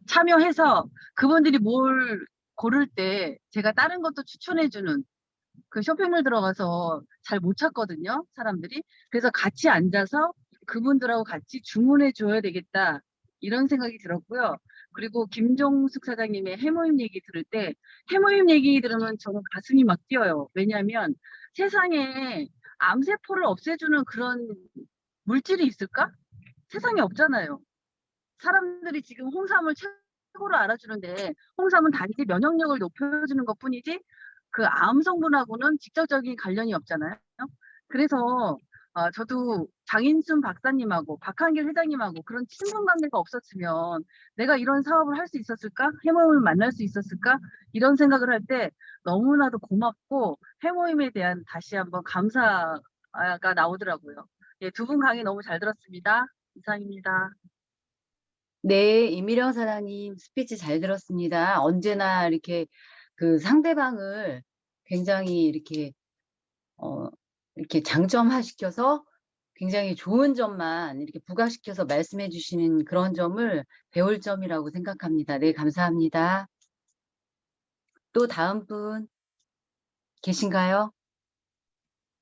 참여해서 그분들이 뭘 고를 때 제가 다른 것도 추천해주는 그 쇼핑몰 들어가서 잘 못 찾거든요, 사람들이. 그래서 같이 앉아서 그분들하고 같이 주문해 줘야 되겠다 이런 생각이 들었고요. 그리고 김종숙 사장님의 해모임 얘기 들을 때 해모임 얘기 들으면 저는 가슴이 막 뛰어요. 왜냐하면 세상에 암세포를 없애주는 그런 물질이 있을까? 세상에 없잖아요. 사람들이 지금 홍삼을 최고로 알아주는데 홍삼은 단지 면역력을 높여주는 것뿐이지 그 암 성분하고는 직접적인 관련이 없잖아요. 그래서 저도 장인순 박사님하고 박한길 회장님하고 그런 친분 관계가 없었으면 내가 이런 사업을 할 수 있었을까? 해모임을 만날 수 있었을까? 이런 생각을 할 때 너무나도 고맙고 해모임에 대한 다시 한번 감사가 나오더라고요. 예, 두 분 강의 너무 잘 들었습니다. 이상입니다. 네, 이미령 사장님 스피치 잘 들었습니다. 언제나 이렇게 그 상대방을 굉장히 이렇게 장점화시켜서 굉장히 좋은 점만 이렇게 부각시켜서 말씀해 주시는 그런 점을 배울 점이라고 생각합니다. 네, 감사합니다. 또 다음 분 계신가요?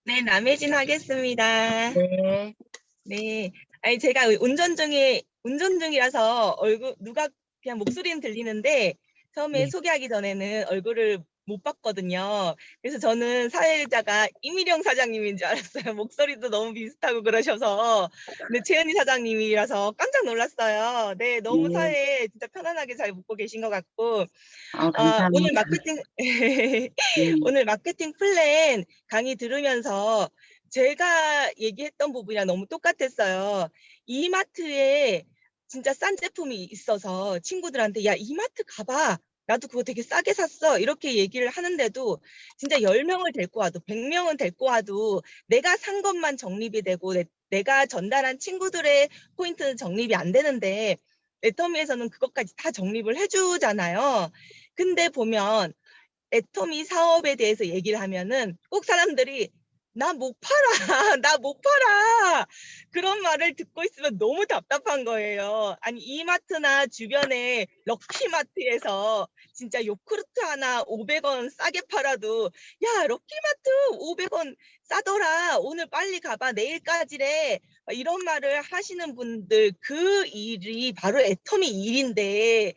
네, 남혜진 하겠습니다. 네. 네. 아니, 제가 운전 중이라서 얼굴, 그냥 목소리는 들리는데, 처음에 네. 소개하기 전에는 얼굴을 못 봤거든요. 그래서 저는 사회자가 이미령 사장님인 줄 알았어요. 목소리도 너무 비슷하고 그러셔서. 근데 최은희 사장님이라서 깜짝 놀랐어요. 네, 너무 네. 사회 진짜 편안하게 잘 묻고 계신 것 같고, 오늘 감사합니다. 오늘 마케팅 플랜 강의 들으면서 제가 얘기했던 부분이랑 너무 똑같았어요. 이마트에 진짜 싼 제품이 있어서 친구들한테 야, 이마트 가봐. 나도 그거 되게 싸게 샀어. 이렇게 얘기를 하는데도 진짜 10명을 데리고 와도 100명은 데리고 와도 내가 산 것만 적립이 되고 내가 전달한 친구들의 포인트는 적립이 안 되는데 애터미에서는 그것까지 다 적립을 해주잖아요. 근데 보면 애터미 사업에 대해서 얘기를 하면은 꼭 사람들이 나 못 팔아. 나 못 팔아. 그런 말을 듣고 있으면 너무 답답한 거예요. 아니, 이마트나 주변에 럭키마트에서 진짜 요크루트 하나 500원 싸게 팔아도 야, 럭키마트 500원 싸더라. 오늘 빨리 가봐. 내일까지래. 이런 말을 하시는 분들 그 일이 바로 애터미 일인데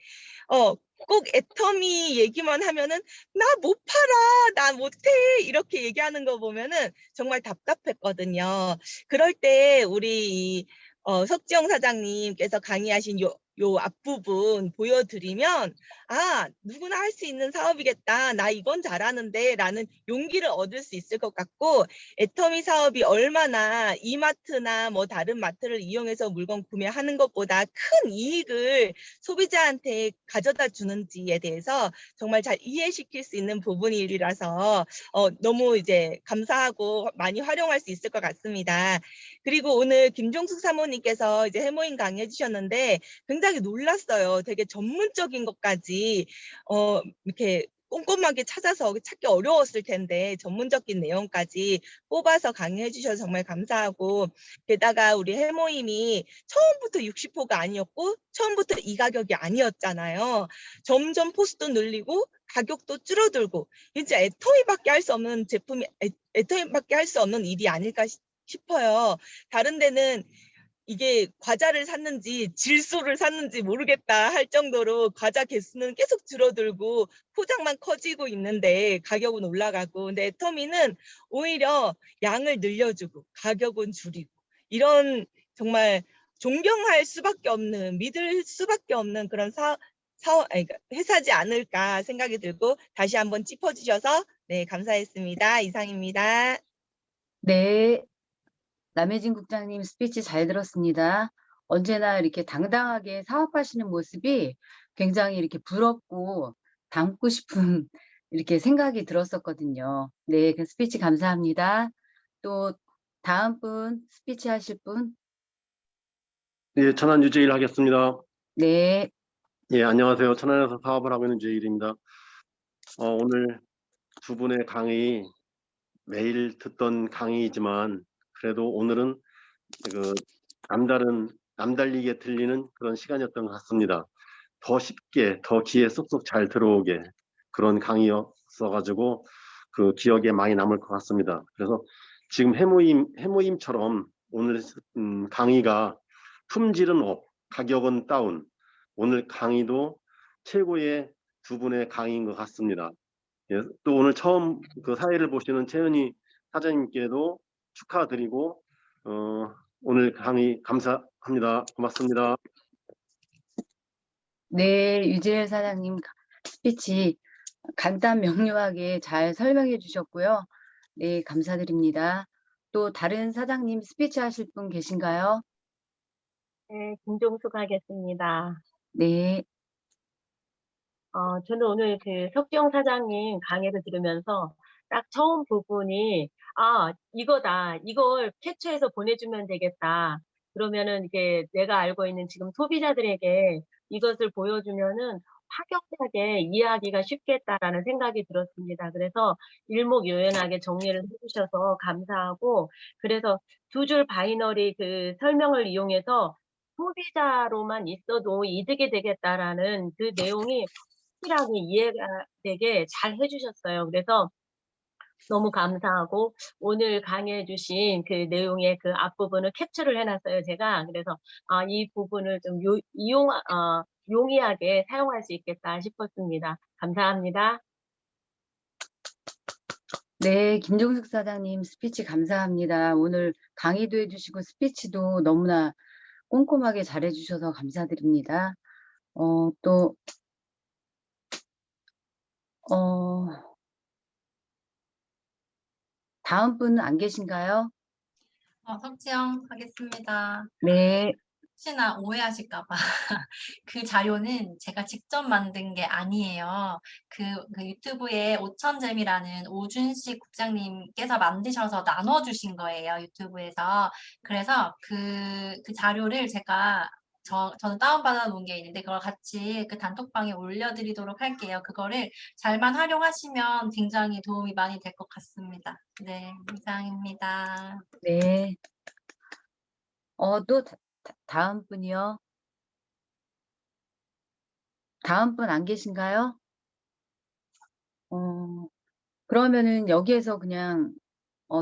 꼭 애터미 얘기만 하면은 나 못 팔아, 나 못해 이렇게 얘기하는 거 보면은 정말 답답했거든요. 그럴 때 우리 석지영 사장님께서 강의하신 요 앞부분 보여드리면 누구나 할 수 있는 사업이겠다. 나 이건 잘하는데 라는 용기를 얻을 수 있을 것 같고 애터미 사업이 얼마나 이마트나 뭐 다른 마트를 이용해서 물건 구매하는 것보다 큰 이익을 소비자한테 가져다 주는지에 대해서 정말 잘 이해시킬 수 있는 부분이라서 너무 이제 감사하고 많이 활용할 수 있을 것 같습니다. 그리고 오늘 김종숙 사모님께서 이제 해모임 강의해 주셨는데 굉장히 놀랐어요. 되게 전문적인 것까지 이렇게 꼼꼼하게 찾아서 찾기 어려웠을 텐데 전문적인 내용까지 뽑아서 강의해 주셔서 정말 감사하고 게다가 우리 해모임이 처음부터 60호가 아니었고 처음부터 이 가격이 아니었잖아요. 점점 포스도 늘리고 가격도 줄어들고 이제 애터미밖에 할 수 없는 제품이 애터미밖에 할 수 없는 일이 아닐까 싶어요. 다른 데는 이게 과자를 샀는지 질소를 샀는지 모르겠다 할 정도로 과자 개수는 계속 줄어들고 포장만 커지고 있는데 가격은 올라가고 근데 애터미는 오히려 양을 늘려주고 가격은 줄이고 이런 정말 존경할 수밖에 없는 믿을 수밖에 없는 그런 회사지 않을까 생각이 들고 다시 한번 짚어주셔서 네, 감사했습니다. 이상입니다. 네, 남혜진 국장님 스피치 잘 들었습니다. 언제나 이렇게 당당하게 사업하시는 모습이 굉장히 이렇게 부럽고 닮고 싶은 이렇게 생각이 들었었거든요. 네, 그 스피치 감사합니다. 또 다음 분 스피치 하실 분? 예, 천안 유재일 하겠습니다. 네, 예, 안녕하세요. 천안에서 사업을 하고 있는 유재일입니다. 오늘 두 분의 강의 매일 듣던 강의이지만 그래도 오늘은 그 남달리게 들리는 그런 시간이었던 것 같습니다. 더 쉽게, 더 귀에 쏙쏙 잘 들어오게 그런 강의였어가지고 그 기억에 많이 남을 것 같습니다. 그래서 지금 해모임처럼 오늘 강의가 품질은 업, 가격은 다운. 오늘 강의도 최고의 두 분의 강의인 것 같습니다. 예, 또 오늘 처음 그 사회를 보시는 최은희 사장님께도 축하드리고 오늘 강의 감사합니다. 고맙습니다. 네, 유재일 사장님 스피치 간단 명료하게 잘 설명해 주셨고요. 네, 감사드립니다. 또 다른 사장님 스피치 하실 분 계신가요? 네, 김종숙 하겠습니다. 네, 저는 오늘 그 석정 사장님 강의를 들으면서 딱 처음 부분이, 아, 이거다. 이걸 캡처해서 보내주면 되겠다. 그러면은 이게 내가 알고 있는 지금 소비자들에게 이것을 보여주면은 확연하게 이해하기가 쉽겠다라는 생각이 들었습니다. 그래서 일목요연하게 정리를 해주셔서 감사하고, 그래서 두 줄 바이너리 그 설명을 이용해서 소비자로만 있어도 이득이 되겠다라는 그 내용이 확실하게 이해가 되게 잘 해주셨어요. 그래서 너무 감사하고 오늘 강의해 주신 그 내용의 그 앞부분을 캡처를 해놨어요, 제가. 그래서 이 부분을 좀 용이하게 사용할 수 있겠다 싶었습니다. 감사합니다. 네, 김종숙 사장님 스피치 감사합니다. 오늘 강의도 해주시고 스피치도 너무나 꼼꼼하게 잘해주셔서 감사드립니다. 또 다음 분은 안 계신가요? 석지영 하겠습니다. 네, 혹시나 오해하실까 봐. 그 자료는 제가 직접 만든 게 아니에요. 그 유튜브에 오천잼이라는 오준식 국장님께서 만드셔서 나눠주신 거예요, 유튜브에서. 그래서 그 자료를 저는 다운받아 놓은 게 있는데 그걸 같이 그 단톡방에 올려드리도록 할게요. 그거를 잘만 활용하시면 굉장히 도움이 많이 될 것 같습니다. 네, 이상입니다. 네. 또 다음 분이요. 다음 분 안 계신가요? 그러면은 여기에서 그냥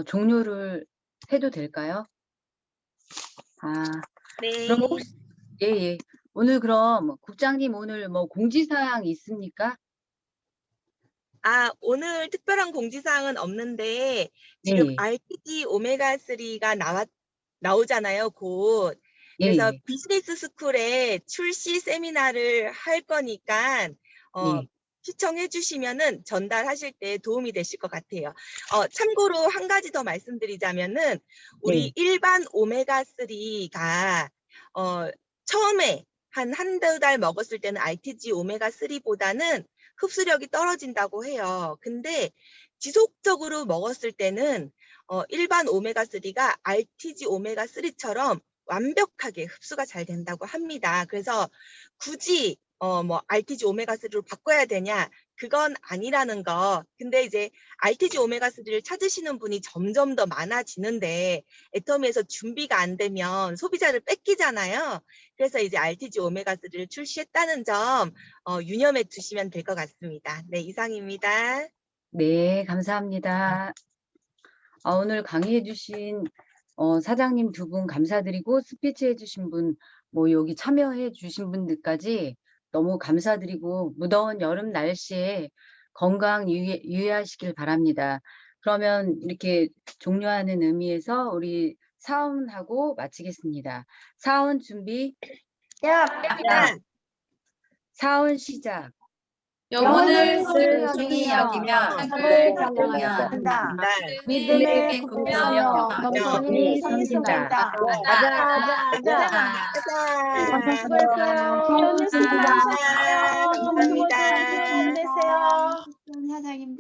종료를 해도 될까요? 네. 그럼 혹시 예. 오늘 그럼 국장님 오늘 뭐 공지사항 있습니까? 오늘 특별한 공지사항은 없는데 지금 네. RPG 오메가3가 나오잖아요, 곧. 그래서 예. 비즈니스 스쿨에 출시 세미나를 할 거니까 예. 시청해 주시면은 전달하실 때 도움이 되실 것 같아요. 참고로 한 가지 더 말씀드리자면은 우리 네. 일반 오메가3가 처음에 한두 달 먹었을 때는 RTG 오메가3보다는 흡수력이 떨어진다고 해요. 근데 지속적으로 먹었을 때는 일반 오메가3가 RTG 오메가3처럼 완벽하게 흡수가 잘 된다고 합니다. 그래서 굳이 RTG 오메가3로 바꿔야 되냐? 그건 아니라는 거. 근데 이제 RTG 오메가3를 찾으시는 분이 점점 더 많아지는데 애터미에서 준비가 안 되면 소비자를 뺏기잖아요. 그래서 이제 RTG 오메가3를 출시했다는 점 유념해 두시면 될 것 같습니다. 네, 이상입니다. 네, 감사합니다. 오늘 강의해 주신 사장님 두 분 감사드리고 스피치 해주신 분, 뭐 여기 참여해 주신 분들까지 너무 감사드리고 무더운 여름 날씨에 건강 유의하시길 바랍니다. 그러면 이렇게 종료하는 의미에서 우리 사운하고 마치겠습니다. 사운 준비, 야! 사운 시작. 영혼을 소중히 여기며 답을 경외하며 경외한다. 믿음에 믿음에 굳건하며 굳건하며 겸손히 섬긴다. 수고했어요. 감사합니다. 힘내세요. 사장님들